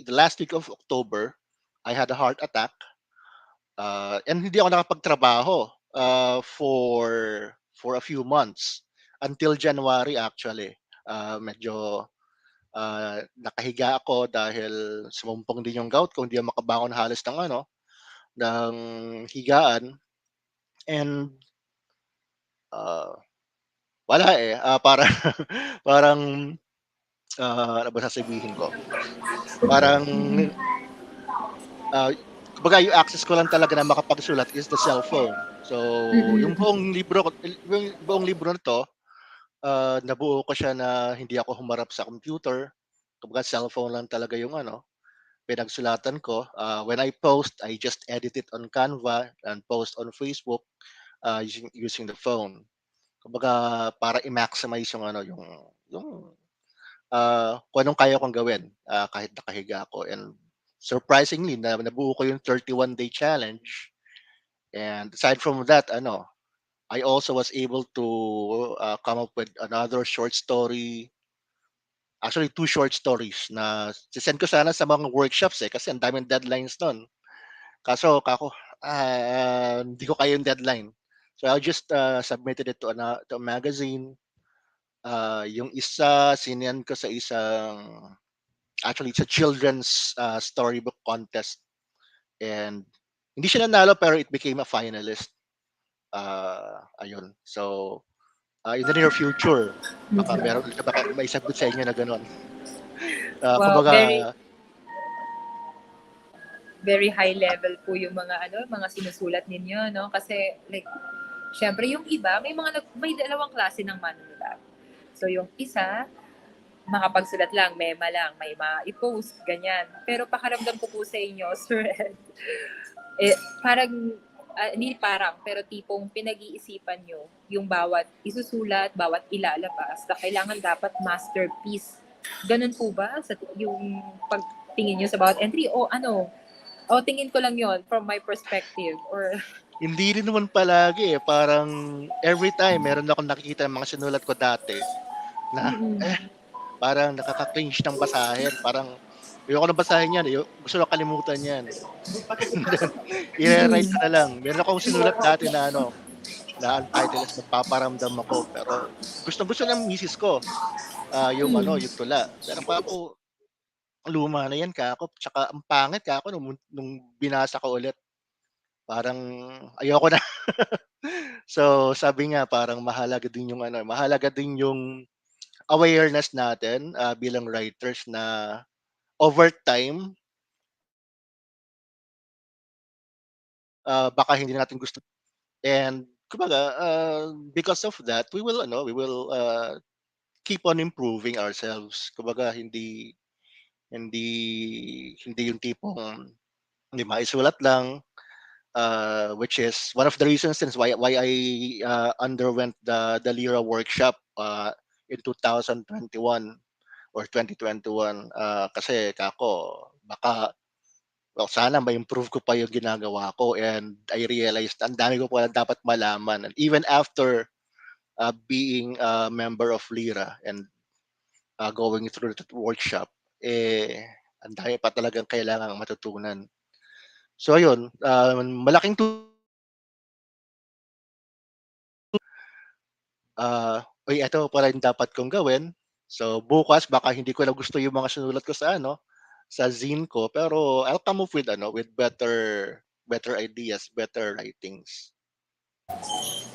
the last week of October, I had a heart attack, and hindi ako nakapagtrabaho for a few months until January actually. Medyo nakahiga ako dahil sumumpong din yung gout ko, hindi ako makabangon halos ng higaan. And wala parang parang ano ba sasabihin ko? Parang kumbaga yung access ko lang talaga na makapagsulat is the cellphone. So, yung buong libro na to, nabuo ko siya na hindi ako humarap sa computer. Kumbaga cellphone lang talaga yung pinagsulatan ko. When I post, I just edit it on Canva and post on Facebook using the phone. Kumbaga para i-maximize yung ano, yung kung anong kaya kong gawin kahit nakahiga ako. And surprisingly, nabuo ko yung 31-day challenge. And aside from that, I also was able to come up with another short story. Actually, two short stories na send ko sana sa mga workshops kasi ang daming deadlines nun. Kaso kako, hindi ko kaya yung deadline. So I just submitted it to a magazine. Yung isa, sinend ko sa isang, actually, it's a children's storybook contest. And hindi siya nanalo pero it became a finalist. Ayun. So, in the near future, baka may sagot sa inyo na gano'n. Wow, Kumbaga, very high level po yung mga sinusulat ninyo, no? Kasi like syempre yung iba may dalawang klase ng manunulat. So yung isa makapagsulat lang, mema lang, may ma-i-post, ganyan. Pero pakiramdam ko po sa inyo, Sir Ed, parang, hindi parang, pero tipong pinag-iisipan nyo yung bawat isusulat, bawat ilalabas, na kailangan dapat masterpiece. Ganun po ba yung pagtingin nyo sa bawat entry? O o tingin ko lang yon from my perspective? Or hindi rin naman palagi eh. Parang every time, meron akong nakikita ng mga sinulat ko dati na, parang nakaka-cringe ng basahin. Parang, ayoko na basahin yan. Gusto na kalimutan yan. I-rewrite ko na lang. Meron akong sinulat dati na na untitled as magpaparamdam ako. Pero gusto ng misis ko yung yung tula. Pero pa ako, luma na yan kako. Tsaka ang pangit kako nung binasa ko ulit. Parang ayoko na. So sabi nga parang mahalaga din yung awareness natin bilang writers na over time baka hindi natin gusto. And kumbaga because of that we will keep on improving ourselves. Kumbaga hindi hindi yung tipong hindi maisulat lang which is one of the reasons since why I underwent the Lira workshop in 2021 or 2021 kasi kako baka sana ma-improve ko pa yung ginagawa ko and I realized ang dami ko pala dapat malaman and even after being a member of Lira and going through the workshop ang dami pa talagang kailangang matutunan. So ayun, malaking uy, eto pala yung dapat kong gawin. So bukas baka hindi ko na gusto yung mga sinulat ko sa zine ko, pero I'll come up with better ideas, better writings.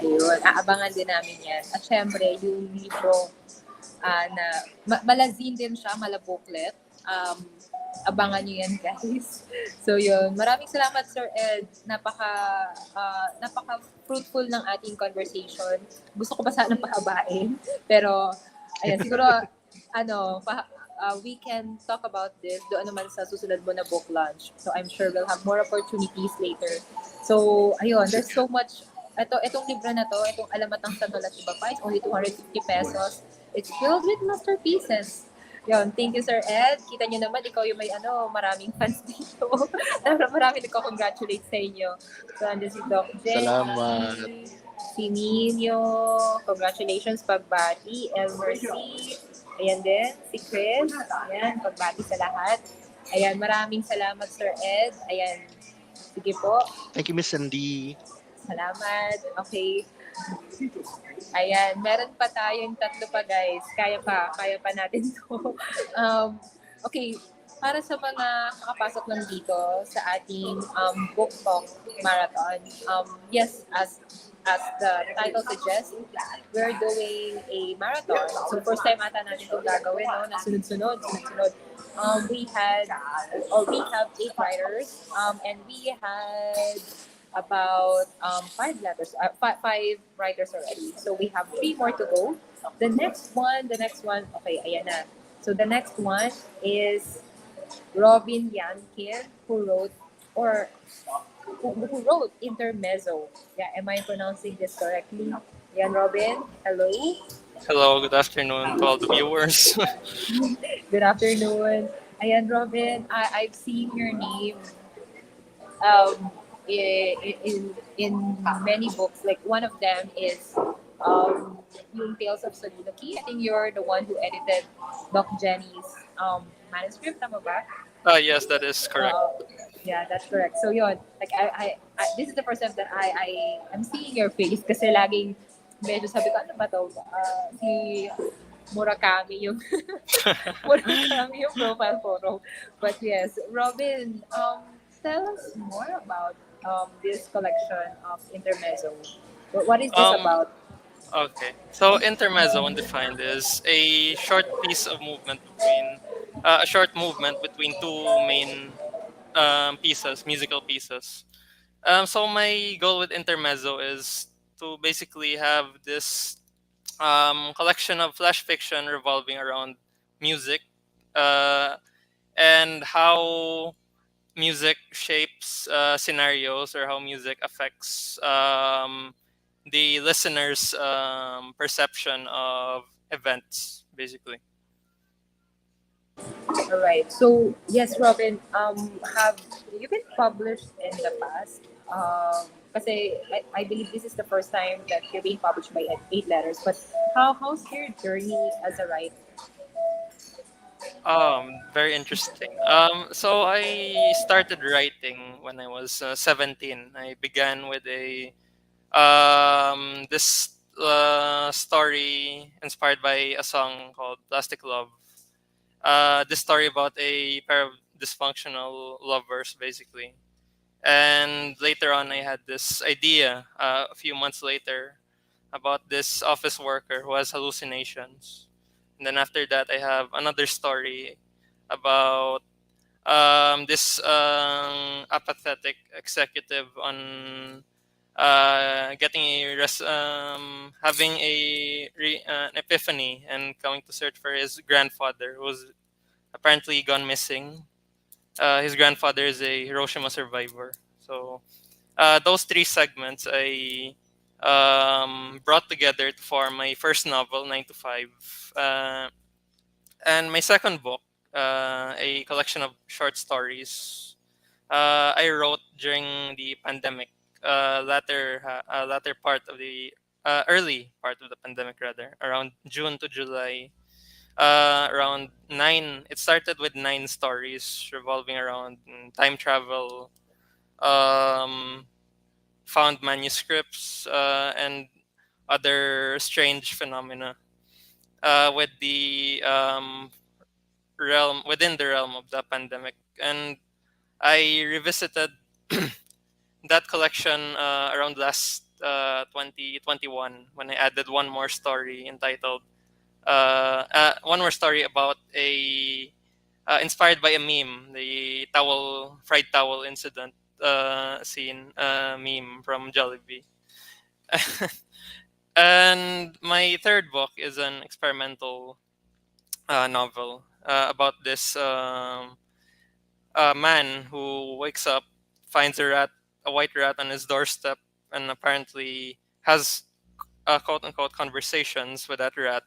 ayun, aabangan din namin yan. At syempre, yung libro na malazine din siya, booklet. Abangan nyo yan, guys. So yun, maraming salamat, Sir Ed. Napaka fruitful ng ating conversation. Gusto ko pa sana pahabain, pero ayan, siguro we can talk about this doon naman sa susunod mo na book launch. So I'm sure we'll have more opportunities later. So ayun, there's so much. Itong libro na to, itong Alamat ng Sanulat ni Bapa, it's only 250 pesos. It's filled with masterpieces. Yun, thank you, Sir Ed. Kita nyo naman, ikaw yung may maraming fans dito. Marami nagko-congratulate sa inyo. So, andun si Doc J. Salamat. Si Nino. Congratulations, pagbati. Elmercy. Ayan din, si Chris. Ayan, pagbati sa lahat. Ayan, maraming salamat, Sir Ed. Ayan, sige po. Thank you, Miss Sandy. Salamat. Okay. Ayan, meron pa tayong tatlo pa, guys. Kaya pa natin to. Okay, para sa mga nakapasok lang dito sa ating book talk marathon, yes, as the title suggests, we're doing a marathon. So first time ata natin itong gagawin, no? Na sunod-sunod. We have 8 writers, and we had about 5 writers already. So we have 3 more to go. The next one, okay, ayan na. So the next one is Robin Yankin, who wrote Intermezzo. Yeah, am I pronouncing this correctly? Yan, Robin. Hello. Hello, good afternoon to all the viewers. Good afternoon. Ayan, Robin. I've seen your name um, in many books. Like one of them is yung Tales of Soliloquy. I think you're the one who edited Doc Jenny's manuscript. Tama ba? Yes, that is correct. Uh, yeah, that's correct. So yon, like this is the first time that I'm seeing your face kasi laging medyo sabi ko, ano ba to? Si Murakami yung Murakami yung profile photo. But yes, Robin, tell us more about this collection of Intermezzo. What is this um, about? okay. So intermezzo, undefined, is a short piece of movement between a short movement between two main pieces, musical pieces. So my goal with intermezzo is to basically have this collection of flash fiction revolving around music, uh, and how music shapes scenarios, or how music affects the listener's perception of events, basically. All right. So yes, Robin, have you been published in the past? Kasi I believe this is the first time that you're being published by Eight Letters. But how's your journey as a writer? Very interesting. So I started writing when I was 17. I began with a this story inspired by a song called "Plastic Love." This story about a pair of dysfunctional lovers, basically. And later on, I had this idea a few months later about this office worker who has hallucinations. And then after that, I have another story about this apathetic executive on getting having an epiphany and coming to search for his grandfather, who was apparently gone missing. His grandfather is a Hiroshima survivor. So those three segments I brought together to form my first novel, 9 to 5, and my second book, a collection of short stories. I wrote during the pandemic, latter part of the early part of the pandemic, rather around June to July. Around nine. It started with 9 stories revolving around time travel, um, found manuscripts, and other strange phenomena with the realm within the realm of the pandemic. And I revisited that collection around last 2021, when I added one more story entitled one more story about a inspired by a meme, the fried towel incident scene meme from Jollibee. And my third book is an experimental novel about this man who wakes up, finds a white rat on his doorstep, and apparently has quote unquote conversations with that rat,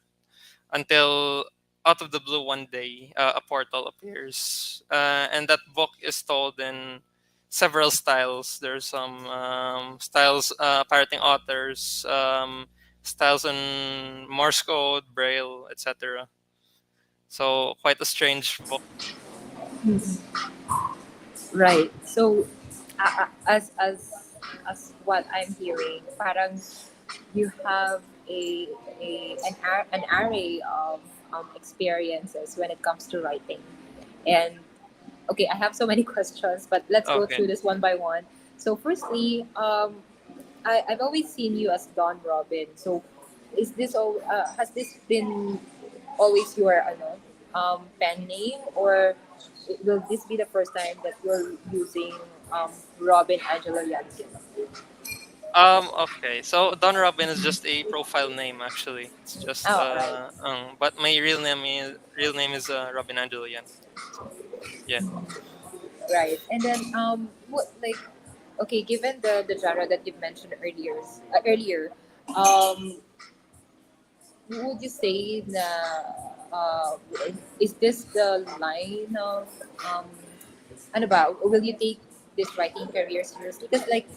until out of the blue one day a portal appears. And that book is told in several styles. There's some styles parroting authors, styles in Morse code, Braille, etc. So quite a strange book. Right. So, as what I'm hearing, parang you have an array of experiences when it comes to writing. And okay, I have so many questions, but let's go Okay. through this one by one. So, firstly, I've always seen you as Don Robin. So, has this been always your pen name, or will this be the first time that you're using Robin Angelo Yansin? Okay. So Don Robin is just a profile name, actually. It's just Oh, right. but my real name is Robin Angelo Yan. Yeah. Right. And then what like okay, given the genre that you mentioned earlier, um would you say that uh is this the line of um ano ba, will you take this writing career seriously? Because like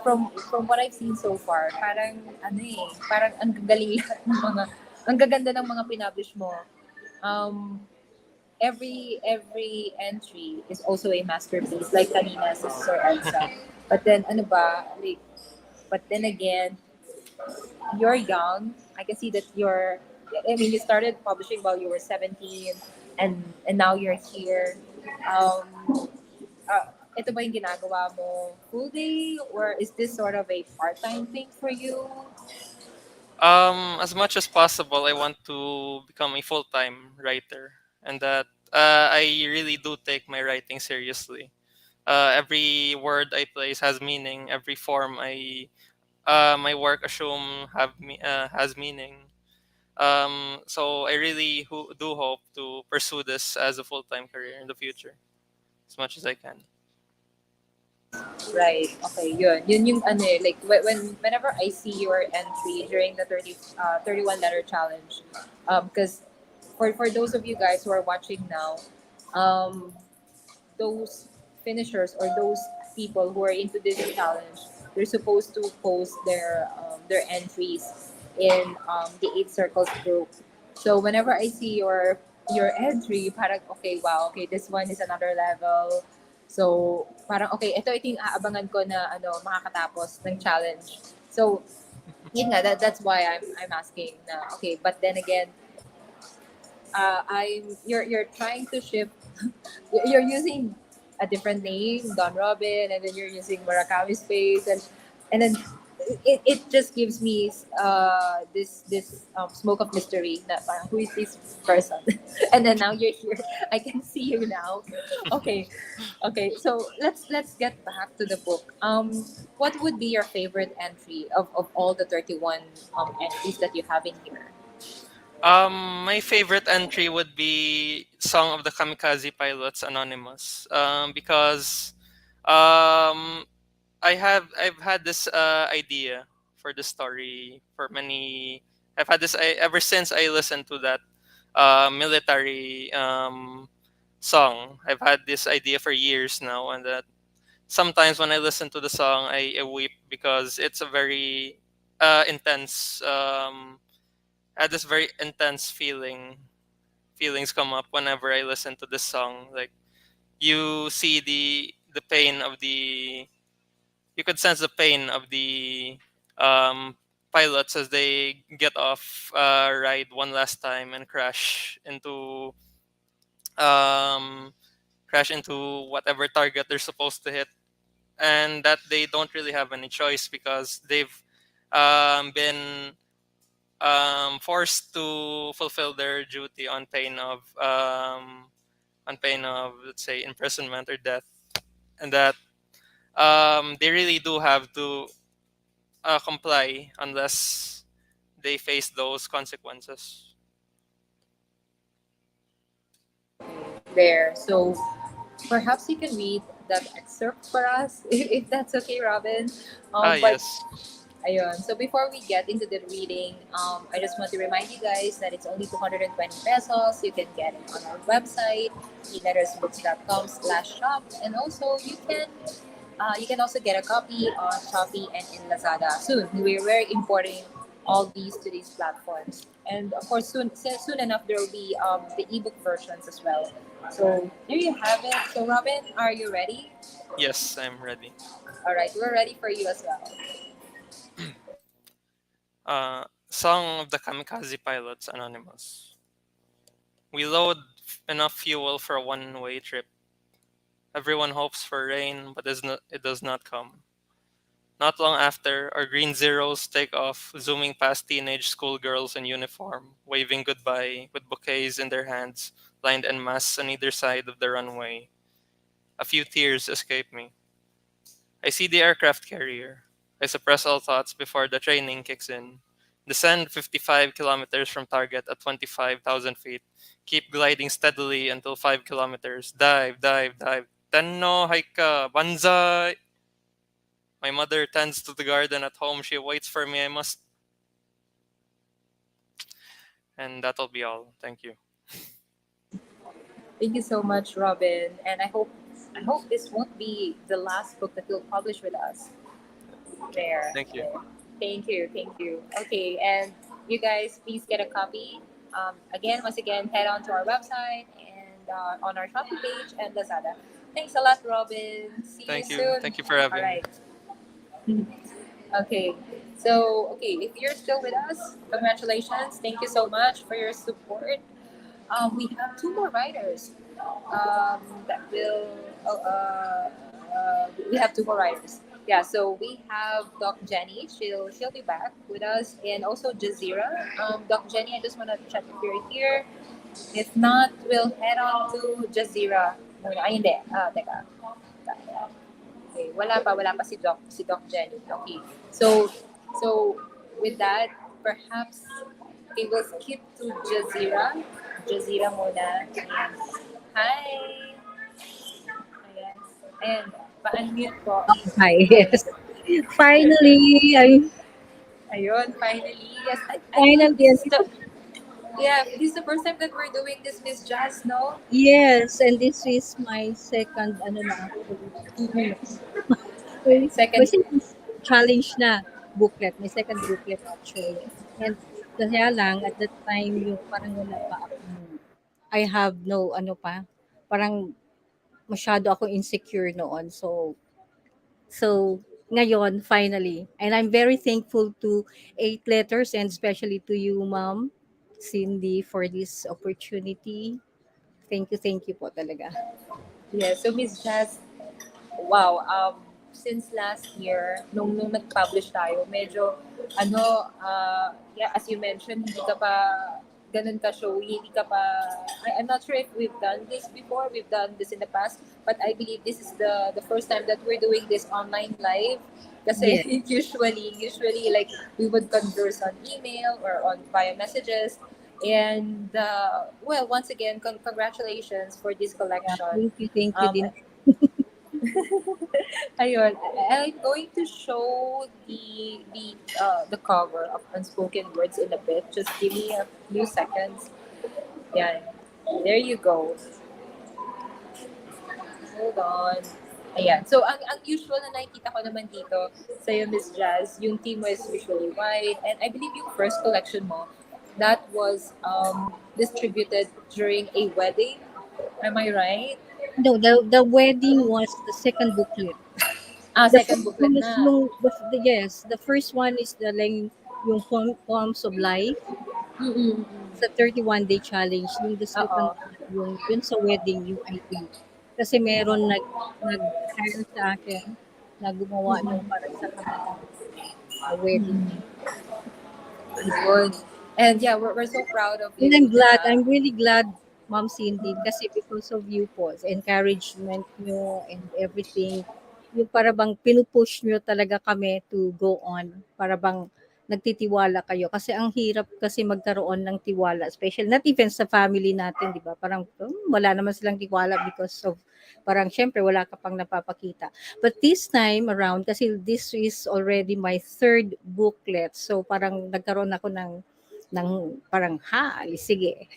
from what I've seen so far, parang ano eh, parang ang gagaling lahat ng mga ang gaganda ng mga pinablish mo. Um every entry is also a masterpiece like kanina sa Sir Elsa. But then ano ba, like but then again, you're young. I can see that I mean you started publishing while you were 17 and now you're here. Um ito ba yung ginagawa mo full day or is this sort of a part-time thing for you? As much as possible, I want to become a full-time writer, and that I really do take my writing seriously. Every word I place has meaning. Every form I my work assume has meaning. So I really do hope to pursue this as a full-time career in the future, as much as I can. Right. Okay, yun. Yun yung ano eh, like whenever I see your entry during the 31 letter challenge, because for those of you guys who are watching now, um, those finishers or those people who are into this challenge, they're supposed to post their entries in the Eight Circles group. So whenever I see your entry, parang okay, wow, okay, this one is another level. So parang okay, ito yung aabangan ko na ano makakatapos ng challenge. So yun nga, that's why I'm asking na okay, but then again, you're trying to shift. You're using a different name, Don Robin, and then you're using Murakami space, and then it just gives me this smoke of mystery. Na parang, who is this person? And then now you're here. I can see you now. Okay, okay. So let's get back to the book. What would be your favorite entry of all the 31 entries that you have in here? My favorite entry would be Song of the Kamikaze Pilots Anonymous. Because I've had this idea for the story for many. I've had this ever since I listened to that military song. I've had this idea for years now, and that sometimes when I listen to the song, I weep because it's a very intense. Had this very intense feelings come up whenever I listen to this song. Like you see the pain of the you could sense the pain of the um, pilots as they get off ride one last time and um, crash into whatever target they're supposed to hit, and that they don't really have any choice because they've been forced to fulfill their duty on pain of, let's say, imprisonment or death, and that they really do have to comply unless they face those consequences. There. So perhaps you can read that excerpt for us, if that's okay, Robin. But Yes. ayun. So before we get into the reading, I just want to remind you guys that it's only 220 pesos. You can get it on our website, elettersbooks.com/shop, and also you can also get a copy on Shopee and in Lazada soon. We're very importing all these to these platforms, and of course soon enough there will be the ebook versions as well. So there you have it. So Robin, are you ready? Yes, I'm ready. All right, we're ready for you as well. Song of the Kamikaze Pilots Anonymous. We load enough fuel for a one-way trip. Everyone hopes for rain, but it does not come. Not long after, our green zeros take off, zooming past teenage schoolgirls in uniform, waving goodbye with bouquets in their hands, lined en masse on either side of the runway. A few tears escape me. I see the aircraft carrier. I suppress all thoughts before the training kicks in. Descend 55 kilometers from target at 25,000 feet. Keep gliding steadily until 5 kilometers. Dive, dive, dive. Tenno haika banzai. My mother tends to the garden at home. She waits for me. I must. And that'll be all. Thank you. Thank you so much, Robin. And I hope this won't be the last book that you'll publish with us. There. Thank you. There. Thank you. Thank you. Okay, and you guys, please get a copy. Once again, head on to our website and on our Shopee page and Lazada. Thanks a lot, Robin. See you Thank you. soon. Thank you for All having me. right. Okay. So, if you're still with us, congratulations. Thank you so much for your support. We have two more writers that will. We have two more writers. Yeah, so we have Doc Jenny. She'll be back with us, and also Jazeera. Doc Jenny, I just want to check if you're here. If not, we'll head on to Jazeera muna. Ay, hindi. Teka. Okay, wala pa si Doc Jenny. Okay. So with that, perhaps we will skip to Jazeera. Jazeera muna. Ayan. Hi. Ayan. And pa-unmute po. Hi, yes. Finally, Ayun, finally. Yes, I finally, think this is the first time that we're doing this, Miss Jazz, no? yes, and this is my second, ano na actually, Mhm. my Second. second challenge na booklet, my second booklet actually. And kaya lang, at that time, yung parang wala pa akong, I have no, ano pa, parang masyado ako insecure noon. So ngayon, finally. And I'm very thankful to Eight Letters and especially to you, Ma'am Cindy, for this opportunity. Thank you po talaga. Yeah, so Miss Jazz, wow, since last year, nung nag-publish tayo, medyo, yeah, as you mentioned, hindi ka pa ganun ka showy, hindi ka pa, I'm not sure if we've done this before, we've done this in the past, but I believe this is the first time that we're doing this online live. Kasi Yes. usually like we would converse on email or on via messages. And well, once again, congratulations for this Yeah, collection. thank you Um, din. Ayun, I'm going to show the cover of Unspoken Words in a bit. Just give me a few seconds. Yeah, there you go. Hold on. Ayan. So, ang usual na nakikita ko naman dito sa'yo, Miss Jazz, yung team mo is usually white. And I believe yung first collection mo, that was distributed during a wedding. Am I right? No, the wedding was the second booklet. The Second first booklet one is na. yes, the first one is the like, yung poems of life. Mm-mm. Sa 31-day challenge, yung the second Oo. one, yung yun sa wedding, yung ID. Kasi meron nag-hire sa akin na gumawa nung para sa kanilang wedding. Good. And yeah, we're so proud of And you. I'm really glad, Ma'am Cindy, kasi because of you po, sa encouragement nyo and everything, yung para bang pinupush nyo talaga kami to go on, para bang nagtitiwala kayo. Kasi ang hirap kasi magkaroon ng tiwala, especially not even sa family natin, di ba? Parang wala naman silang tiwala because of, parang syempre wala ka pang napapakita. But this time around, kasi this is already my third booklet, so parang nagkaroon ako ng parang, sige,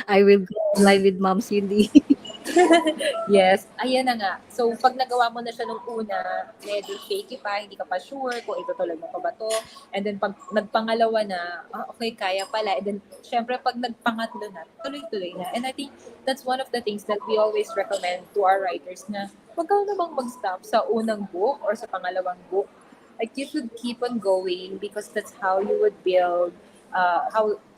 I will go live with Mom Cindy. Yes, ayan na nga. So, pag nagawa mo na siya nung una, medyo shaky pa, hindi ka pa sure kung itutuloy mo pa ba to. And then, pag nagpangalawa na, okay, kaya pala. And then, syempre, pag nagpangatlo na, tuloy-tuloy na. And I think that's one of the things that we always recommend to our writers na wag ka namang mag-stop sa unang book or sa pangalawang book. Like, you should keep on going because that's how you would build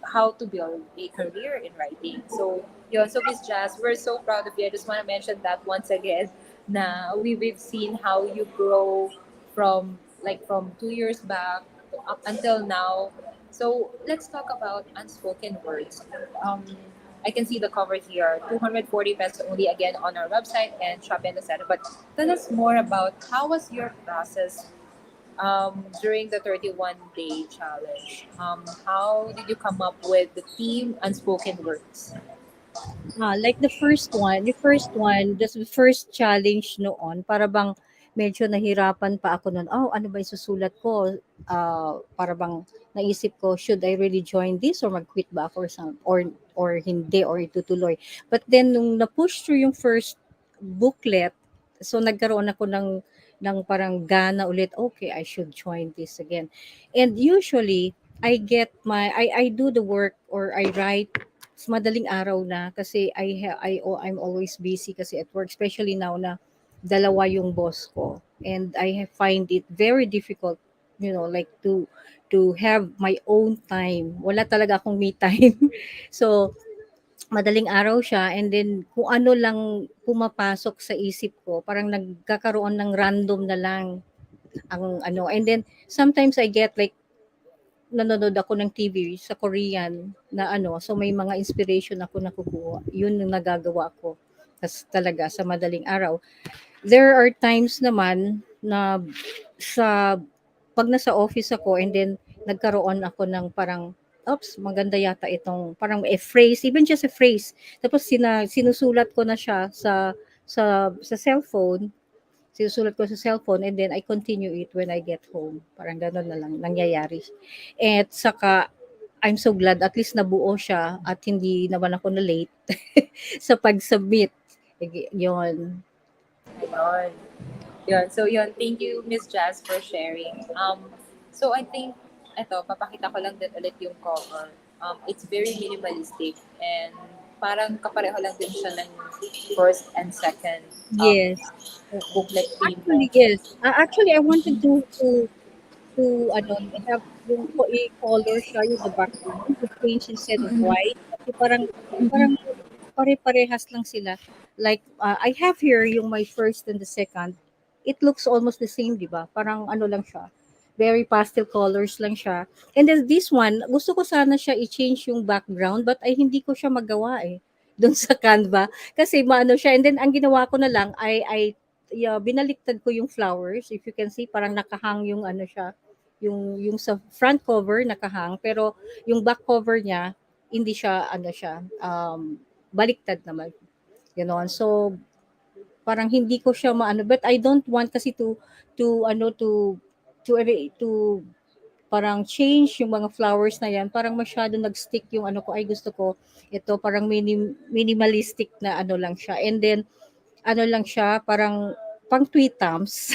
how to build a career in writing. So, yun. So, Miss Jazz, we're so proud of you. I just want to mention that once again. Na we've seen how you grow from 2 years back up until now. So let's talk about unspoken words. Um, I can see the cover here, 240 pesos only again on our website and Shopee and Lazada. But tell us more about how was your process during the 31-day challenge. How did you come up with the theme unspoken words? Like the first challenge noon, para bang medyo nahirapan pa ako noon. Oh, ano ba isusulat ko? Para bang naisip ko, should I really join this or mag-quit ba ako or hindi or itutuloy. But then nung na-push through yung first booklet, so nagkaroon ako ng parang gana ulit, okay, I should join this again. And usually I do the work or I write sa madaling araw na kasi I'm always busy kasi at work, especially now na dalawa yung boss ko, and find it very difficult, like to have my own time. Wala talaga akong me time. So madaling araw siya, and then kung ano lang pumapasok sa isip ko, parang nagkakaroon ng random na lang ang ano. And then sometimes I get like nanonood ako ng TV sa Korean na ano, so may mga inspiration ako nakukuha. Yun yung nagagawa ko. Tas talaga sa madaling araw. There are times naman na sa pag nasa office ako, and then nagkaroon ako ng parang, oops, maganda yata itong parang a phrase, even just a phrase. Tapos sinusulat ko na siya sa cellphone, sinusulat ko sa cellphone, and then I continue it when I get home. Parang gano'n na lang nangyayari. At saka I'm so glad at least nabuo siya at hindi naman ako na late sa pag-submit. Yun. Ayun. Yun. So, yun. Thank you, Miss Jazz, for sharing. So, I think, papakita ko lang din ulit yung cover. It's very minimalistic and parang kapareho lang din siya ng first and second Yes. booklet theme mo. Actually, yes. Actually, I wanted to ano, have yung color siya, yung the background, to change instead of white. Kasi parang pare-parehas lang sila. Like, I have here yung my first and the second. It looks almost the same, di ba? Parang ano lang siya. Very pastel colors lang siya. And then this one, gusto ko sana siya i-change yung background, but ay hindi ko siya magawa eh. Doon sa Canva. Kasi maano siya. And then ang ginawa ko na lang yeah, binaliktad ko yung flowers. If you can see, parang nakahang yung ano siya. Yung sa front cover nakahang, pero yung back cover niya, hindi siya ano siya, baliktad naman. Gano'n. So, parang hindi ko siya maano, but I don't want kasi to ano to parang change yung mga flowers na yan. Parang masyado nag-stick yung ano ko. Ay, gusto ko ito parang minimalistic na ano lang siya. And then ano lang siya, parang pang tweetums.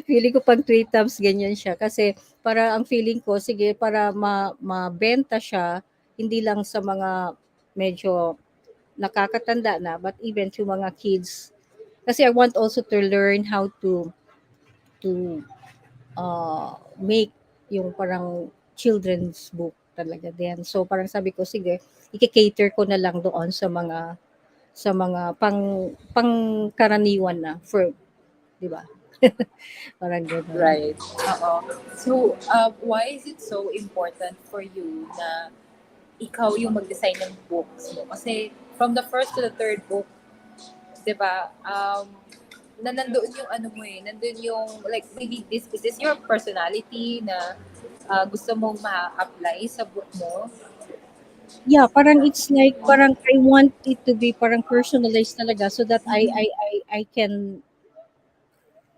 Feeling ko pang tweetums ganyan siya kasi para ang feeling ko, sige, para mabenta siya hindi lang sa mga medyo nakakatanda na, but even to mga kids. Kasi I want also to learn how to make yung parang children's book talaga din. So parang sabi ko, sige, i-cater ko na lang doon sa mga pangkaraniwan na for, 'di ba? Parang gano'n. Right. So, why is it so important for you na ikaw yung mag-design ng books mo? Kasi from the first to the third book, di ba, na nandoon yung ano mo eh, nandoon yung, like, maybe is this your personality na gusto mong ma-apply sa book mo? Yeah, parang it's like parang I want it to be parang personalized talaga so that I can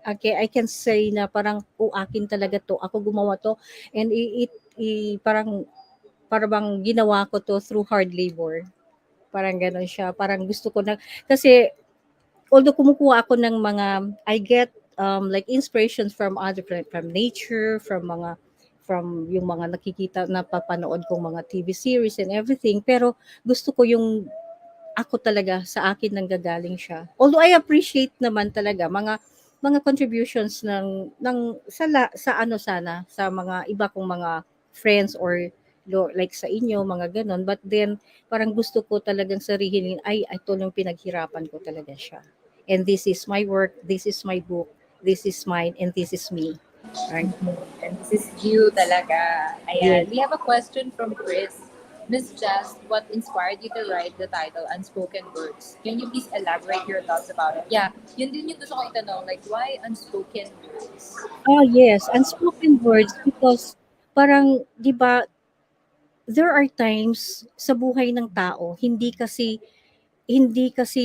okay, I can say na parang akin talaga to. Ako gumawa to, and parang bang ginawa ko to through hard labor. Parang gano'n siya. Parang gusto ko na kasi although kumukuha ako ng mga I get like inspirations from other from nature, from yung mga nakikita na papanood kong mga TV series and everything, pero gusto ko yung ako talaga sa akin nanggagaling siya. Although I appreciate naman talaga mga contributions sa ano sana sa mga iba kong mga friends or like sa inyo mga ganon, but then parang gusto ko talagang sarihin ay ito yung pinaghirapan ko talaga siya, and this is my work, this is my book, this is mine, and this is me. Right? And this is you talaga. Yes. Ayan. We have a question from Chris. Miss Jess, what inspired you to write the title Unspoken Words? Can you please elaborate your thoughts about it? Yeah, yun din yung gusto kong itanong. Like, why unspoken words? Oh, yes, unspoken words because parang 'di ba, there are times sa buhay ng tao hindi kasi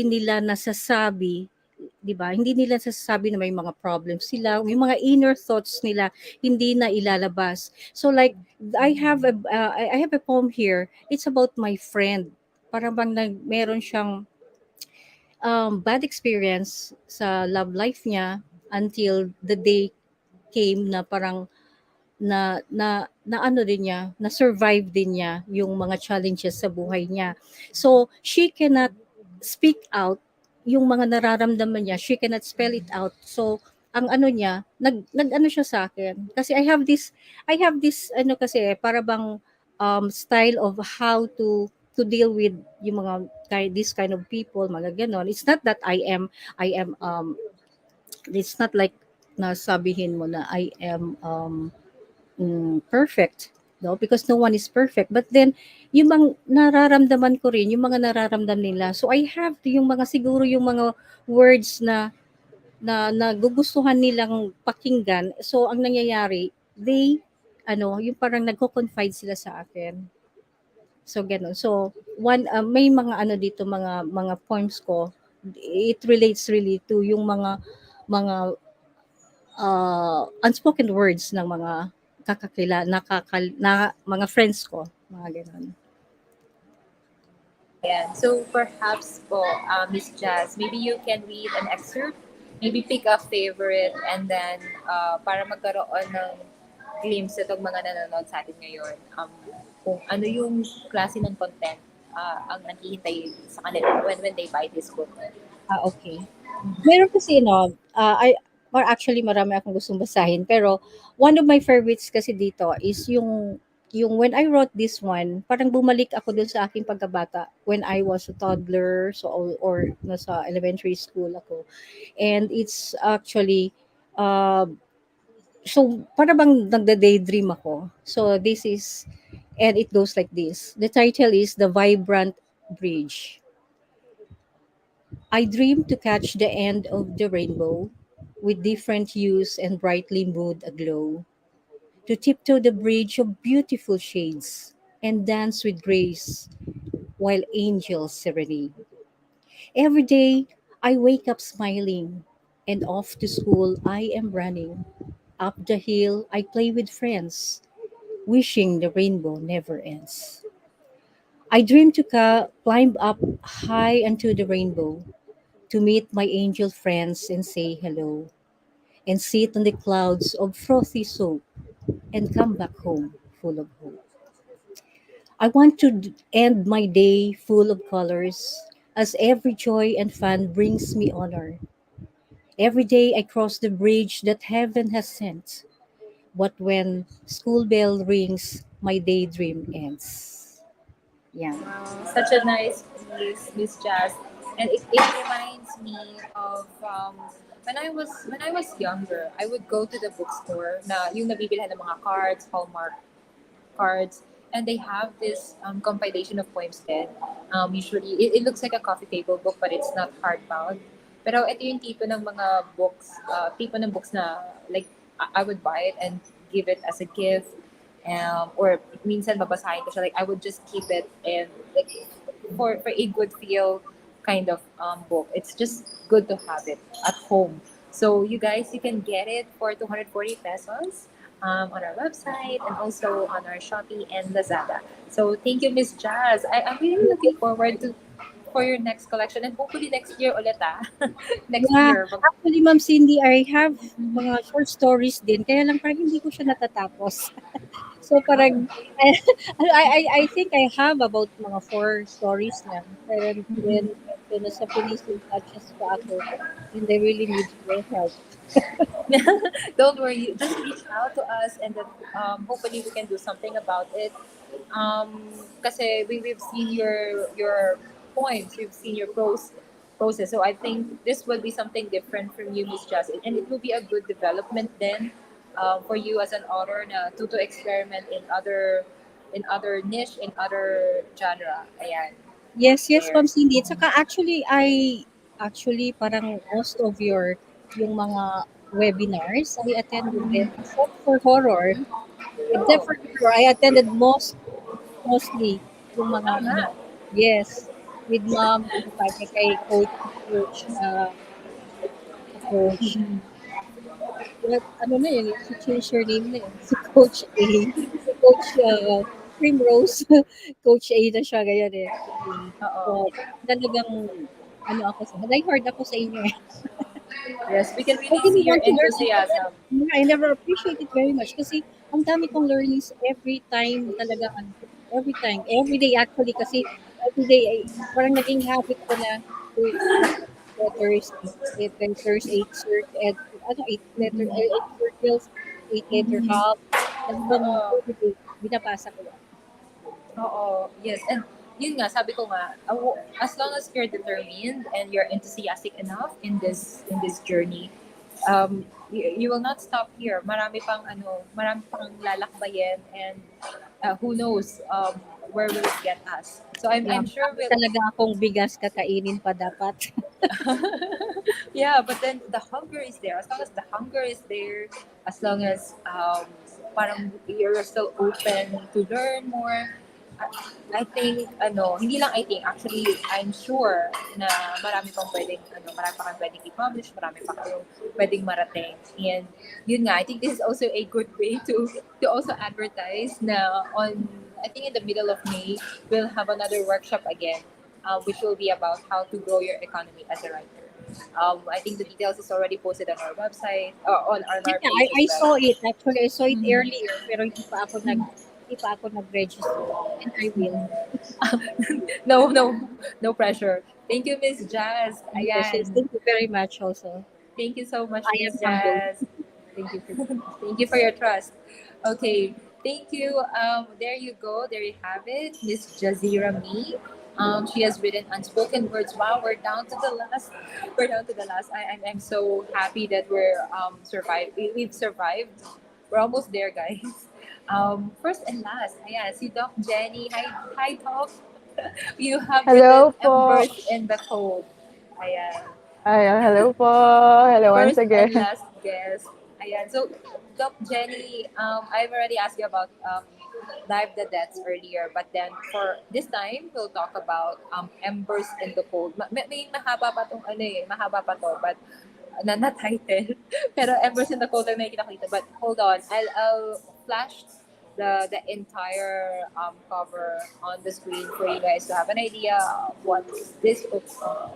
nila nasasabi, 'di ba? Hindi nila nasasabi na may mga problems sila, may mga inner thoughts nila hindi na ilalabas. So like I have a poem here. It's about my friend. Parang bang meron siyang bad experience sa love life niya until the day came na parang na ano din niya, na-survive din niya yung mga challenges sa buhay niya. So, she cannot speak out yung mga nararamdaman niya, she cannot spell it out. So, ang ano niya, nag-ano siya sa akin. Kasi I have this ano kasi para bang style of how to deal with yung mga this kind of people, mga ganon. It's not that I am it's not like nasabihin mo na I am perfect, no? Because no one is perfect. But then, yung mga nararamdaman ko rin, yung mga nararamdam nila. So, I have yung mga, siguro yung mga words na nagugustuhan nilang pakinggan. So, ang nangyayari, yung parang nagko-confide sila sa akin. So, ganun. So, may mga ano dito, mga poems ko, it relates really to yung mga unspoken words ng mga mga friends ko, mga gano'n. Ayan. So perhaps po, Miss Jazz, maybe you can read an excerpt, maybe pick a favorite, and then para magkaroon ng glimpse itong mga nanonood sa atin ngayon, kung ano yung klase ng content ang naghihintay sa kanila when they buy this book. Okay. Meron kasi actually marami akong gustong basahin, pero one of my favorites kasi dito is yung when I wrote this one, parang bumalik ako dun sa aking pagkabata when I was a toddler, so or nasa elementary school ako. And it's actually uh, so para bang nagda-daydream ako. So this is and it goes like this. The title is The Vibrant Bridge. I dream to catch the end of the rainbow with different hues and brightly mood aglow, to tiptoe the bridge of beautiful shades and dance with grace while angels serenade. Every day I wake up smiling and off to school I am running. Up the hill I play with friends, wishing the rainbow never ends. I dream to climb up high unto the rainbow to meet my angel friends and say hello, and sit on the clouds of frothy soap and come back home full of hope. I want to end my day full of colors as every joy and fun brings me honor. Every day I cross the bridge that heaven has sent, but when school bell rings, my daydream ends. Yeah. Such a nice piece, Miss Jazz, and it reminds me of when I was younger. I would go to the bookstore na yung nabibilhan ng mga cards, Hallmark cards, and they have this compilation of poems then. Usually, it looks like a coffee table book, but it's not hardbound. Pero ito yung tipo ng mga books, tipo ng books na like I would buy it and give it as a gift. Or minsan babasahin ko siya, like I would just keep it and like for a good feel kind of book. It's just good to have it at home. So you guys, you can get it for 240 pesos on our website and also on our Shopee and Lazada. So thank you, Miss Jazz. I'm really looking forward to for your next collection and hopefully next year ulit next Yeah, year. actually, Ma'am Cindy, I have mga short stories din, kaya lang parang hindi ko siya natatapos. So parang I think I have about mga 4 stories na. Pero then medyo nasa finishing touches pa ako and I really need your help. Don't worry, just reach out to us and then hopefully we can do something about it. Kasi we've seen your points, we've seen your process. So I think this will be something different from you, Miss Justin, and it will be a good development then for you as an author na to experiment in other in other niche, in other genre. Ayan. Yes, yes, There. Ma'am Cindy. At saka actually parang most of yung mga webinars, I attended them except for horror. Except for horror, I attended mostly yung mga Tama. yes, with Ma'am, ano pa, kay Coach, what, ano na yun, she changed her name na yun, si Coach A, si Coach Primrose, Coach A na siya ngayon eh. So, Oo. talagang, ano ako sa, nag-hard ako sa inyo eh. Yes, we can I really see really your want to learn. enthusiasm. I never appreciate it very much kasi ang dami kong learnings every time talaga, every time, every day actually kasi every day ay parang naging habit ko na to letters, eight cert, and ano, eight circles, eight letter hub. Talagang Oo. every day, binabasa ko yan. Oo, yes. And yun nga, sabi ko nga, as long as you're determined and you're enthusiastic enough in this journey, you will not stop here. Marami pang lalakbayin, and who knows where will it get us. So Yeah, I'm sure marami we'll. talaga akong bigas kakainin pa dapat. Yeah, but then the hunger is there. As long as the hunger is there, as long as parang you're still open to learn more, I think hindi lang I think, actually I'm sure na marami pa kang pwedeng i-publish, marami pa kayong pwedeng marating. And yun nga, I think this is also a good way to also advertise na on, I think in the middle of May, we'll have another workshop again, which will be about how to grow your economy as a writer. I think the details is already posted on our website, on our Yeah, page as I well. saw it. Actually, I saw it Mhm. earlier, pero hindi pa ako nag-register. And I will. No, no, no pressure. Thank you, Miss Jazz. Yes, yes. Ayan. Thank you very much also. Thank you so much, I Miss am humbled. Jazz. Thank you for thank you for your trust. Okay, thank you. There you go. There you have it, Miss Jazira Me. She has written unspoken words. Wow, we're down to the last. We're down to the last. I'm so happy that we're survived. We've survived. We're almost there, guys. First and last, ayan, si Doc Jenny. Hi, Doc. You have written Hello po. embers in the cold. Ayan. Ay, hello po. Hello once First and again. last guest. Ayan. So, Doc Jenny, I've already asked you about Dive the Deaths earlier, but then for this time, we'll talk about Embers in the Cold. May mahaba pa tong mahaba pa to, but na title. Pero Embers in the Cold lang nakikita ko dito. But hold on, I'll flash the entire cover on the screen for you guys to have an idea of what this book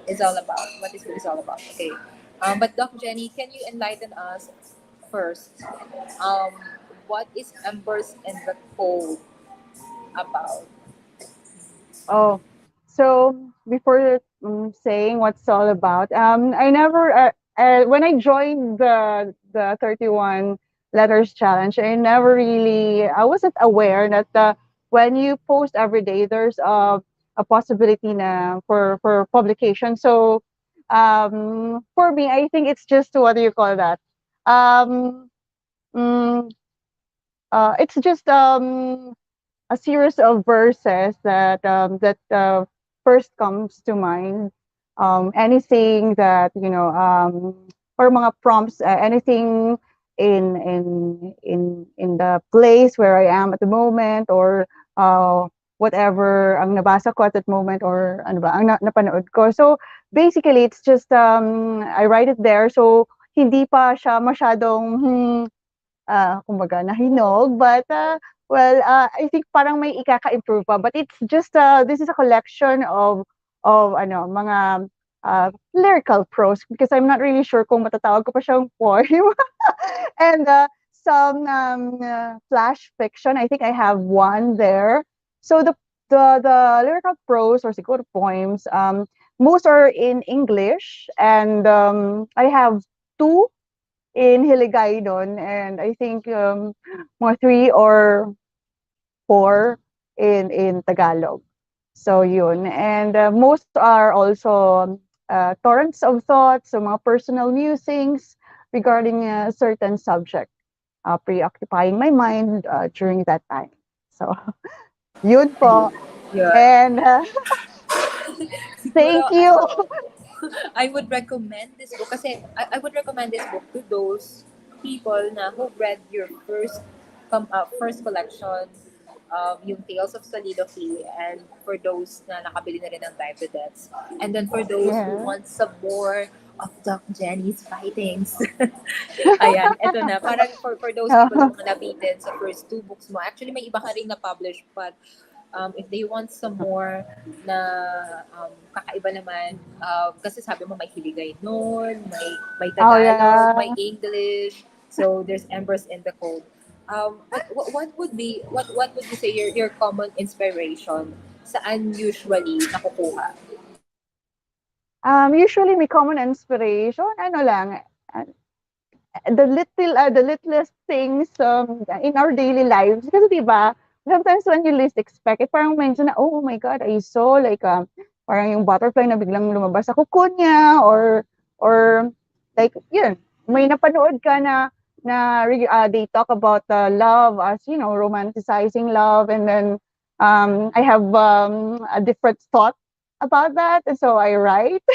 is all about. What this book is all about. Okay. But Doc Jenny, can you enlighten us first? Um, what is Embers in the Cold about? Oh, so before saying what's all about, I never when I joined the 31 letters challenge, I wasn't aware that when you post every day, there's a possibility na for publication. So for me, I think it's just what do you call that? Um, mm, it's just a series of verses that first comes to mind. Anything that or mga prompts, anything in the place where I am at the moment, or whatever ang nabasa ko at that moment, or ano ba ang napanood ko. So basically, it's just I write it there. So hindi pa siya masyadong kumbaga nahinog, but I think parang may ikaka-improve pa, but it's just this is a collection of mga lyrical prose, because I'm not really sure kung matatawag ko pa siyang poem. And some flash fiction. I think I have one there. So the lyrical prose, or siguro poems, most are in English, and I have two in Hiligaynon, and I think more three or four in Tagalog. So yun. And most are also torrents of thoughts, so mga personal musings regarding a certain subject preoccupying my mind during that time. So Yun po. Yun. And thank Siguro, you. I would recommend this book kasi I would recommend this book to those people na who read your first collection, yung Tales of Soliloquy, and for those na nakabili na rin ng Dive to Deaths. And then for those who Yeah. want some more of Doc Jenny's fightings. Ayan, eto na. Parang for those people na mga nabitin sa first two books mo. Actually, may iba ka rin na-publish, but if they want some more na kakaiba naman, kasi sabi mo may Hiligay nun, may Oh Tagalog, yeah. may English, so there's Embers in the Cold. What would you say your common inspiration saan usually nakukuha? Usually may common inspiration, ano lang, the littlest things in our daily lives. Kasi diba, sometimes when you least expect it, parang mention na, oh my God, I saw like, parang yung butterfly na biglang lumabas sa cocoon niya, or like, yun, may napanood ka na they talk about love as, romanticizing love, and then I have a different thought about that, and so I write.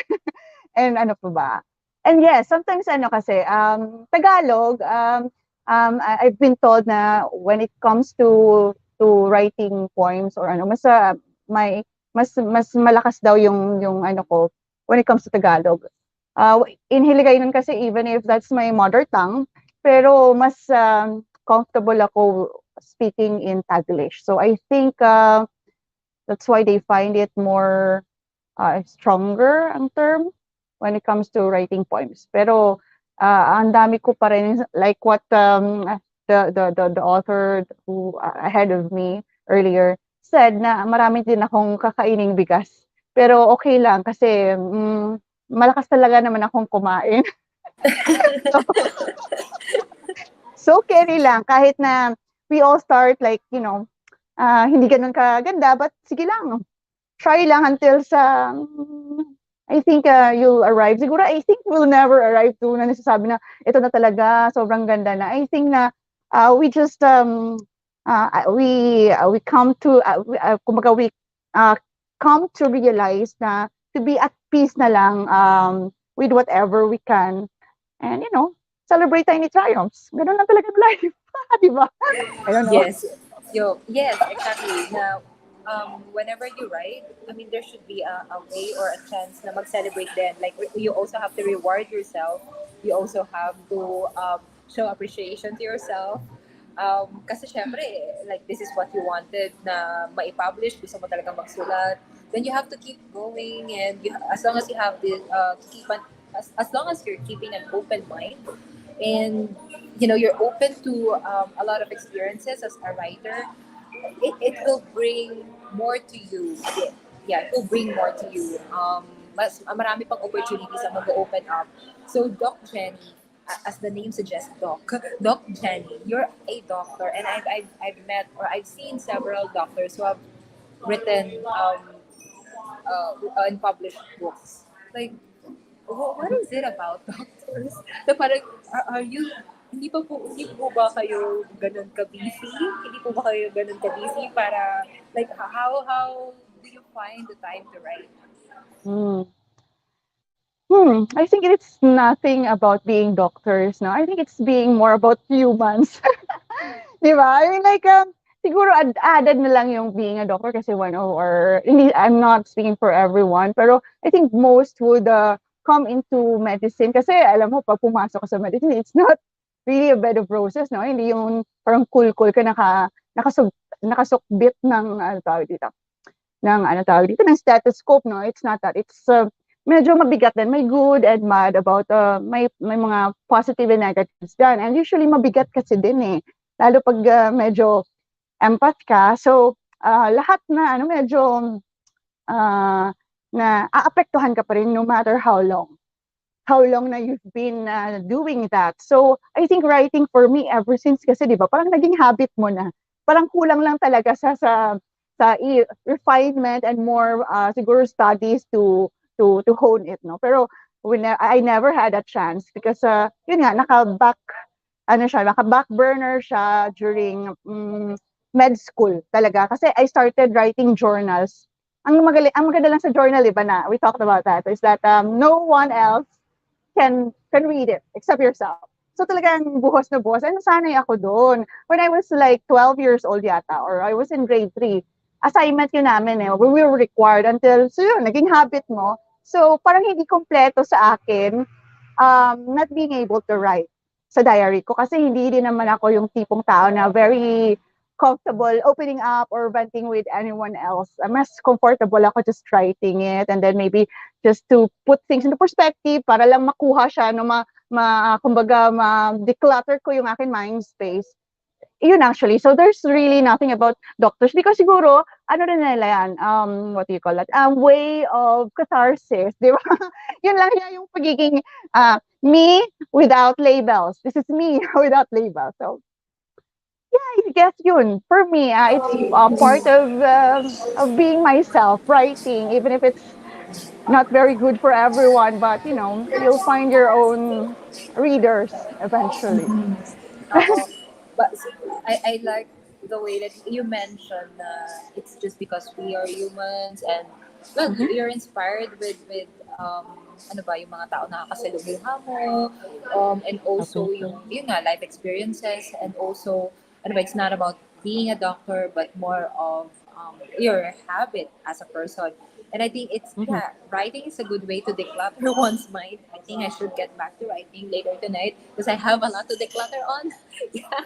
And ano pa ba? And yes, sometimes ano kasi, Tagalog, I've been told na when it comes to writing poems or ano, may mas malakas daw yung ano ko when it comes to Tagalog. In Hiligaynon kasi, even if that's my mother tongue, pero mas comfortable ako speaking in Taglish. So I think that's why they find it more stronger ang term when it comes to writing poems. Pero ang dami ko pa rin, like what the author who ahead of me earlier said, na marami din akong kakaining bigas. Pero okay lang kasi malakas talaga naman akong kumain. So carry lang kahit na we all start like, hindi ganun kaganda, but sige lang. Try lang until sa I think you'll arrive. Siguro I think we'll never arrive to na nasasabi na ito na talaga, sobrang ganda na. I think na we just we come to kumbaga we come to realize na to be at peace na lang with whatever we can, and celebrate tiny triumphs. Ganun lang talaga life. Di ba? I don't know. Yes. Yes, exactly. Now, whenever you write, I mean, there should be a way or a chance na mag-celebrate then. Like, you also have to reward yourself. You also have to show appreciation to yourself. Kasi syempre, like, this is what you wanted na ma-publish, gusto mo talaga magsulat. Then you have to keep going, and as long as you have this, as long as you're keeping an open mind, and you're open to a lot of experiences as a writer, it will bring more to you. Yeah, it will bring more to you. Mas marami pang opportunities ang mag-open up. So Doc Jenny, as the name suggests, Doc Jenny, you're a doctor, and I've met or I've seen several doctors who have written and published books. Like, what is it about doctors? Na parang, are you, hindi po ba kayo ganun ka-busy? Hindi po ba kayo ganun ka-busy para, like, how do you find the time to write? I think it's nothing about being doctors, no? I think it's being more about humans. Di ba? I mean, like, siguro added na lang yung being a doctor kasi or I'm not speaking for everyone, pero I think most would come into medicine kasi alam mo, pag pumasok ka sa medicine, it's not really a bed of roses, no? Hindi yung parang cool-cool ka nakasukbit ng, ng stethoscope, no? It's not that. It's medyo mabigat din. May good and bad about, may mga positive and negatives dyan. And usually mabigat kasi din eh. Lalo pag medyo empath ka. So, lahat na, medyo na aapektuhan ka pa rin no matter how long na you've been doing that. So, I think writing for me ever since kasi, di ba, parang naging habit mo na. Parang kulang lang talaga sa refinement and more siguro studies to hone it, no? Pero I never had a chance because yun nga naka back burner siya during med school talaga. Kasi I started writing journals. Ang maganda lang sa journal, iba na, we talked about that, is that no one else can read it except yourself. So talagang buhos na buhos. And nasanay ako doon. When I was like 12 years old yata, or I was in grade 3, assignment yun namin eh. We were required until, so yun, naging habit mo. So parang hindi kompleto sa akin not being able to write sa diary ko kasi hindi din naman ako yung tipong tao na very comfortable opening up or venting with anyone else. Mas comfortable ako just writing it and then maybe just to put things into perspective para lang makuha siya no kumbaga ma-declutter ko yung akin mind space. Yun actually. So there's really nothing about doctors because siguro ano rin nila yan, what do you call that? Way of catharsis, di ba? Yun lang yan yung pagiging me without labels. This is me without labels. So yeah, I guess yun. For me, it's part of being myself, writing, even if it's not very good for everyone, but you know, you'll find your own readers eventually. Oo. But I like the way that you mentioned it's just because we are humans and well, you're inspired with ano ba yung mga tao na nakasalubong mo and also yung nga life experiences and also ano ba it's not about being a doctor but more of your habit as a person. And I think it's yeah, writing is a good way to declutter one's mind. I think I should get back to writing later tonight because I have a lot to declutter on. Yeah.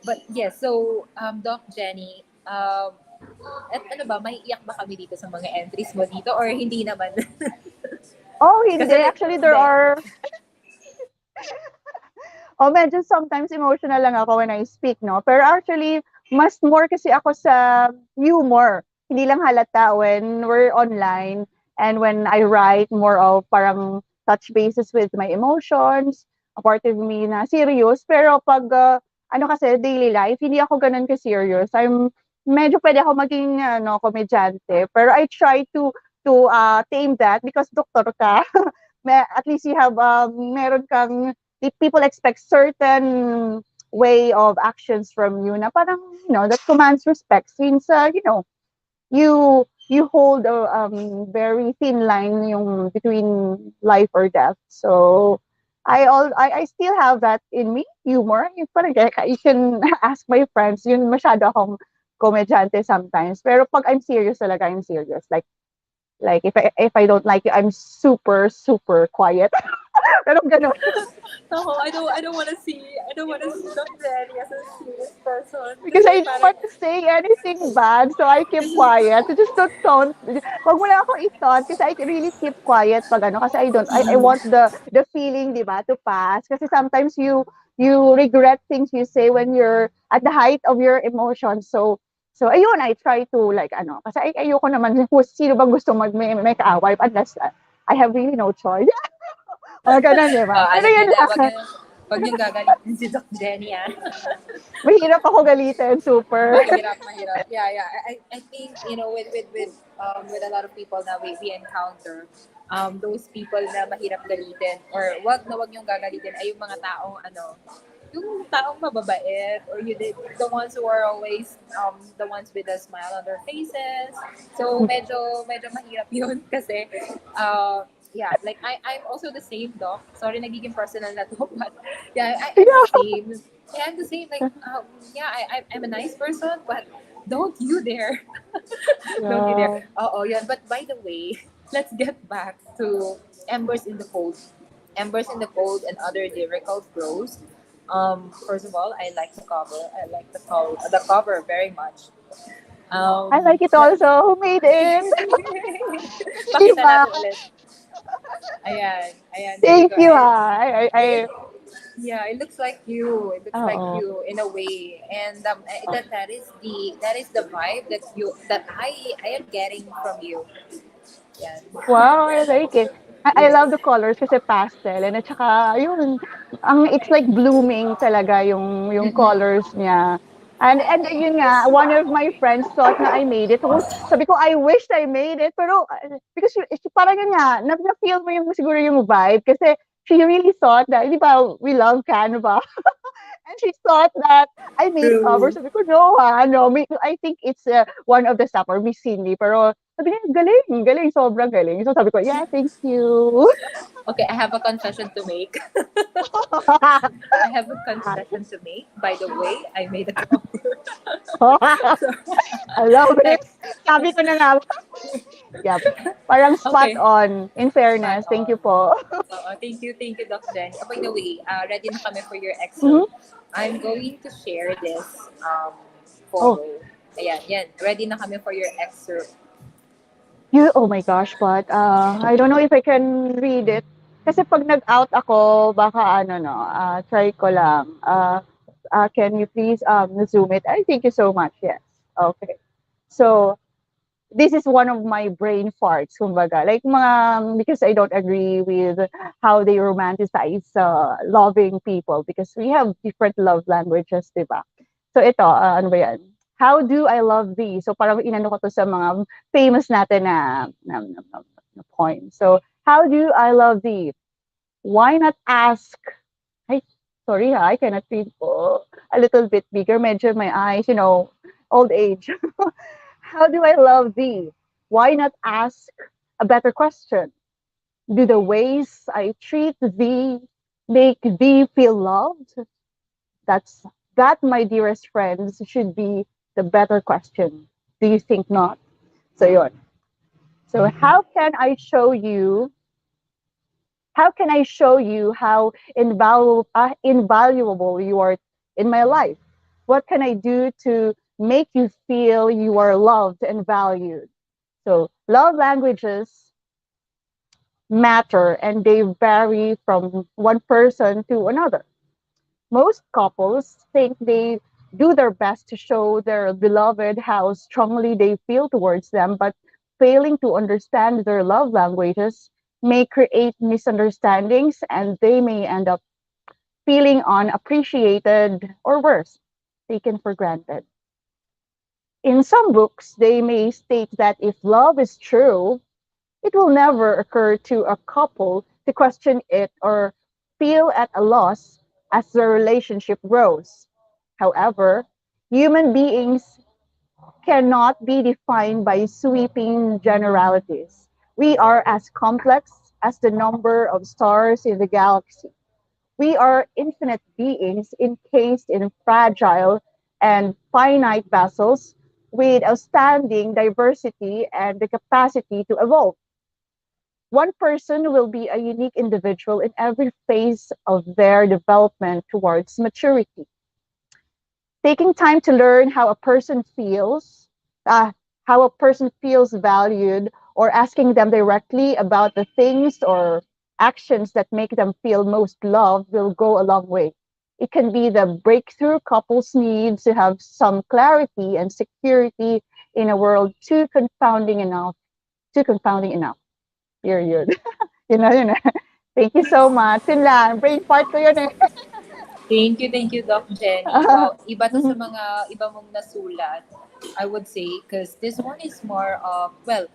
But yes, so Doc Jenny, at ano ba, may iyak ba kami dito sa mga entries mo dito or hindi naman? Oh, hindi. Kasi Actually, there hindi. are medyo sometimes emotional lang ako when I speak, no? Pero actually, mas more kasi ako sa humor. Hindi lang halata when we're online and when I write more of parang touch bases with my emotions, a part of me na serious. Pero pag, ano kasi, daily life, hindi ako ganun ka-serious. Medyo pwede ako maging, komedyante. Pero I try to tame that because doktor ka. At least you have, meron kang if people expect certain way of actions from you na parang, that commands respect since, you hold a very thin line yung between life or death. So, I still have that in me, humor. Yung parang, you can ask my friends, yun masyado akong komedyante sometimes. Pero pag I'm serious talaga, I'm serious. Like if I don't like you, I'm super, super quiet. Pero ganun. No, I don't wanna see Doc Jenny as a serious person. Because I Kasi don't parang, want to say anything bad, so I keep quiet. So just don't, wag mo lang ako i-taunt kasi I really keep quiet pag ano, kasi I want the feeling, di ba, to pass. Kasi sometimes you regret things you say when you're at the height of your emotions. So ayun, I try to like ano, kasi ayoko naman kung sino bang gusto may kaaway unless I have really no choice. Mga ganun, di ba? Pero alam niyo yun na, lang. wag niyong gagalitin si Doc Jenny, ah. Mahirap ako galitin, super. Mahirap. Yeah. I think, with a lot of people na we encounter, those people na mahirap galitin or wag niyong gagalitin ay yung mga taong yung taong mababait or the ones who are always the ones with a smile on their faces. So medyo mahirap yun kasi yeah, like I'm also the same, Doc. Sorry, nagiging personal na to, but yeah, I'm the same. Yeah, I'm the same. Like, yeah, I'm a nice person, but don't you dare. Don't you dare. Oh, yeah. But by the way, let's get back to Embers in the Cold. Embers in the Cold and other lyrical prose. First of all, I like the cover. I like the cover very much. I like it also. Who made it? Pakita Diba? natin ulit. Ayan. There you Thank go. you, I Yeah, it looks like you. It looks like Oo. you in a way, and that is the vibe that I am getting from you. Yeah. Wow, I like it. I Yes. love the colors kasi pastel and at saka yun, it's like blooming talaga yung colors niya. And yun nga, one of my friends thought na I made it. So, sabi ko, I wished I made it. Pero, because parang yun nga, na-feel mo siguro yung vibe. Kasi she really thought that, di ba, we love Canva. And she thought that I made cover. True. Sabi ko, no ha, no. I think it's one of the staff or Miss Cindy. Pero sabi niya, galing, galing, sobrang galing. So sabi ko, yeah, thank you. Okay, I have a confession to make. I have a confession to make. By the way, I made a cover. So, I love it. that's Sabi ko na nga, yep. Parang spot okay. on. In Spot fairness, thank on. you po. Thank you, Doc Jen. Oh, by the way, ready na kami for your Mhm. excerpt. I'm going to share this Oh, photo. Ayan, yan. Ready na kami for your excerpt. oh my gosh, but I don't know if I can read it. Kasi pag nag-out ako, baka ano no, try ko lang. Can you please zoom it? I thank you so much. Yes. Okay. So, this is one of my brain farts, kumbaga. Like mga, because I don't agree with how they romanticize loving people because we have different love languages, di ba? So ito, ano ba yan? How do I love thee? So parang inano ko to sa mga famous natin na point. So, how do I love thee? Why not ask? Ay, sorry ha, I cannot read po. A little bit bigger, medyo my eyes, old age. How do I love thee? Why not ask a better question? Do the ways I treat thee make thee feel loved? That's that, my dearest friends, should be the better question. Do you think not? So yun. So how can I show you how invaluable you are in my life? What can I do to make you feel you are loved and valued? So love languages matter and they vary from one person to another. Most couples think they do their best to show their beloved how strongly they feel towards them, but failing to understand their love languages may create misunderstandings and they may end up feeling unappreciated or worse, taken for granted. In some books, they may state that if love is true, it will never occur to a couple to question it or feel at a loss as the relationship grows. However, human beings cannot be defined by sweeping generalities. We are as complex as the number of stars in the galaxy. We are infinite beings encased in fragile and finite vessels with outstanding diversity and the capacity to evolve. One person will be a unique individual in every phase of their development towards maturity. Taking time to learn how a person feels valued, or asking them directly about the things or actions that make them feel most loved will go a long way. It can be the breakthrough couples need to have some clarity and security in a world too confounding enough. Period. Yun na. Thank you so much. Yun lang. Brain fart ko yun eh. Thank you, Doc Jenny. Wow, iba to sa mga iba mong nasulat, I would say, because this one is more of, well,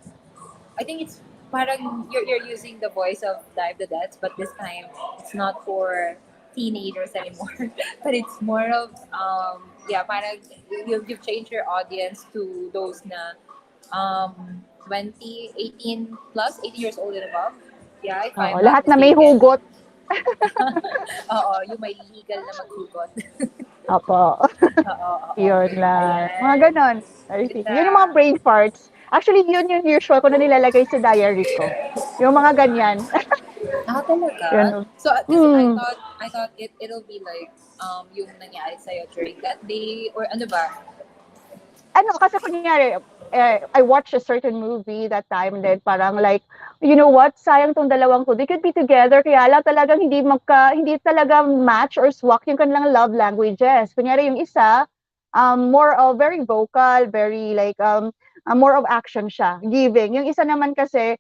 I think it's parang you're using the voice of Dive the Deads, but this time it's not for teenagers anymore. But it's more of yeah, parang you've changed your audience to those na 20, 18 plus, 18 years old and above. Yeah, if Oo, I'm not lahat na may mistaken. hugot. Oo, yung may legal na maghugot. Opo. Oo. Yun lang. Mga Ayan. ganon. I think. Ganda. Yun yung mga brain farts. Actually, yun yung usual ko na nilalagay sa diary ko. Yung mga ganyan. Talaga? Yun. So, kasi Hmm. I thought it'll be like, yung nangyari sa'yo during that day, or ano ba? Ano, kasi kunyari, I watched a certain movie that time and then parang like, you know what, sayang tong dalawang to. They could be together, kaya lang talagang hindi talaga match or swak yung kanilang love languages. Kunyari yung isa, more of very vocal, very like, more of action siya, giving. Yung isa naman kasi,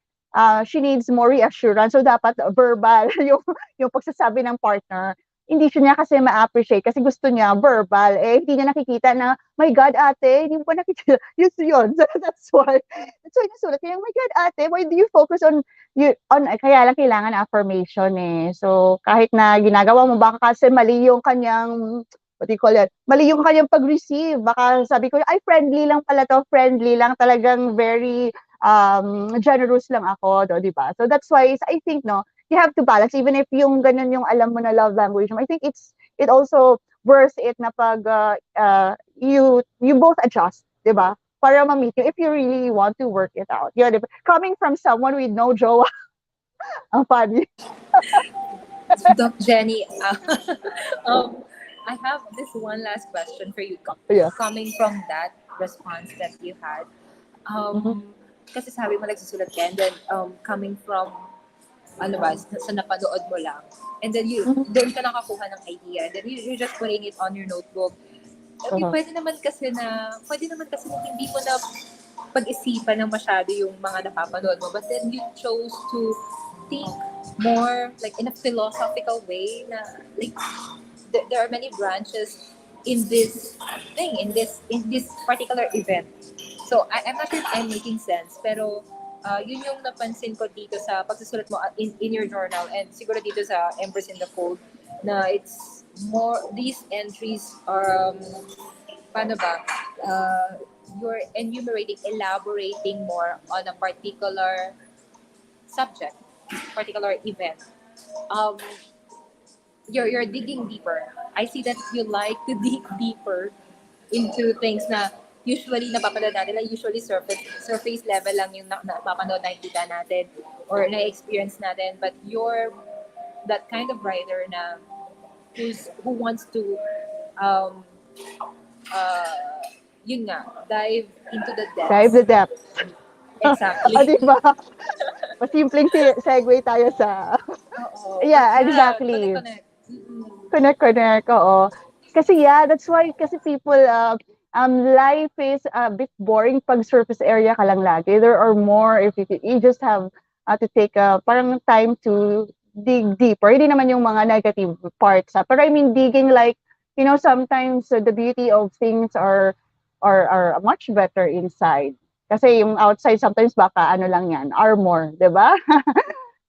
she needs more reassurance, so dapat verbal yung pagsasabi ng partner. Hindi siya niya kasi ma-appreciate kasi gusto niya verbal. Hindi niya nakikita na, my God, ate, hindi mo pa nakikita. Yun. So that's why nasulat niya, my God, ate, why do you focus on, kaya lang kailangan affirmation eh. So kahit na ginagawa mo, baka kasi mali yung kanyang what do you call it, mali yung kanyang pag-receive. Baka sabi ko, ay, friendly lang pala to, friendly lang, talagang very generous lang ako, do, di ba? So that's why I think, no, you have to balance, even if yung ganun yung alam mo na love language mo. I think it also worth it na pag you both adjust, di ba? Para ma-meet you if you really want to work it out. Yun, di ba? Coming from someone with no jowa, ang funny. Doc Jenny, um, I have this one last question for you. Yeah. Coming from that response that you had, kasi sabi mo nagsusulat ka, and then coming from ano ba, sa napanood mo lang, and then doon ka nakakuha ng idea, and then you're just putting it on your notebook. Pwede naman kasi na hindi mo na pag-isipan ng masyado yung mga napapanood mo, but then you chose to think more like in a philosophical way na like there are many branches in this thing, in this particular event. So I'm not sure if I'm making sense, pero yun yung napansin ko dito sa pagsusulat mo in your journal, and siguro dito sa Empress in the Fold, na it's more, these entries are paano ba, you're enumerating, elaborating more on a particular subject, particular event. You're digging deeper. I see that you like to dig deeper into things na usually napapanood natin, like usually surface level lang yung napapanood, nakikita natin or na-experience natin, but you're that kind of writer na who wants to yun nga, dive into the depths. Dive the depths. Exactly. Diba? Masimpleng segue tayo sa... Yeah, exactly. Connect, oo. Kasi that's why kasi people, life is a bit boring pag surface area ka lang lagi. There are more if you just have to take parang time to dig deeper. Hindi naman yung mga negative parts. Pero I mean, digging like, sometimes the beauty of things are much better inside. Kasi yung outside, sometimes baka ano lang yan, armor, di ba?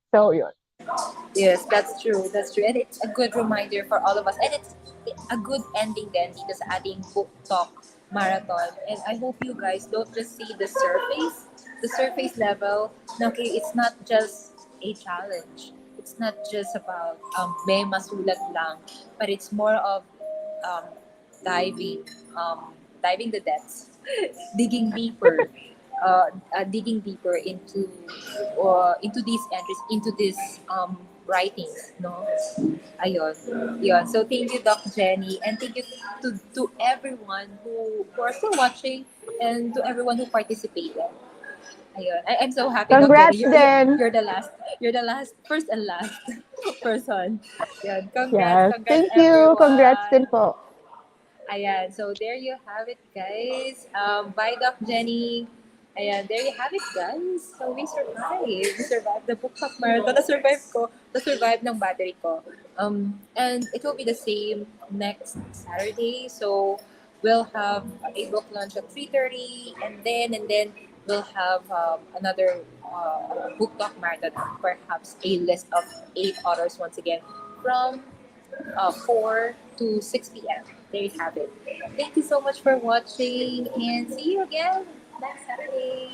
So, yun. Yes, that's true. And it's a good reminder for all of us. And it's a good ending then dito sa ating book talk marathon. And I hope you guys don't just see the surface level. Okay, it's not just a challenge. It's not just about may masulat lang, but it's more of diving the depths, digging deeper. Digging deeper into these entries, into these writings, no? Ayun. So thank you, Doc Jenny, and thank you to everyone who are still watching, and to everyone who participated. Ayun. I'm so happy, Congrats, Doc Jenny. then. You're the last, first and last person. Ayun. Yes. Congrats, Thank you. everyone. Congrats din po. Ayan, so there you have it, guys. Bye, Doc Jenny. Ayan, there you have it, guys. So we survived. We survived the book talk marathon. Na-survive ng battery ko. And it will be the same next Saturday. So we'll have a book launch at 3:30, and then we'll have another book talk marathon. Perhaps a list of 8 authors once again from 4 to 6 p.m. There you have it. Thank you so much for watching, and see you again next Saturday.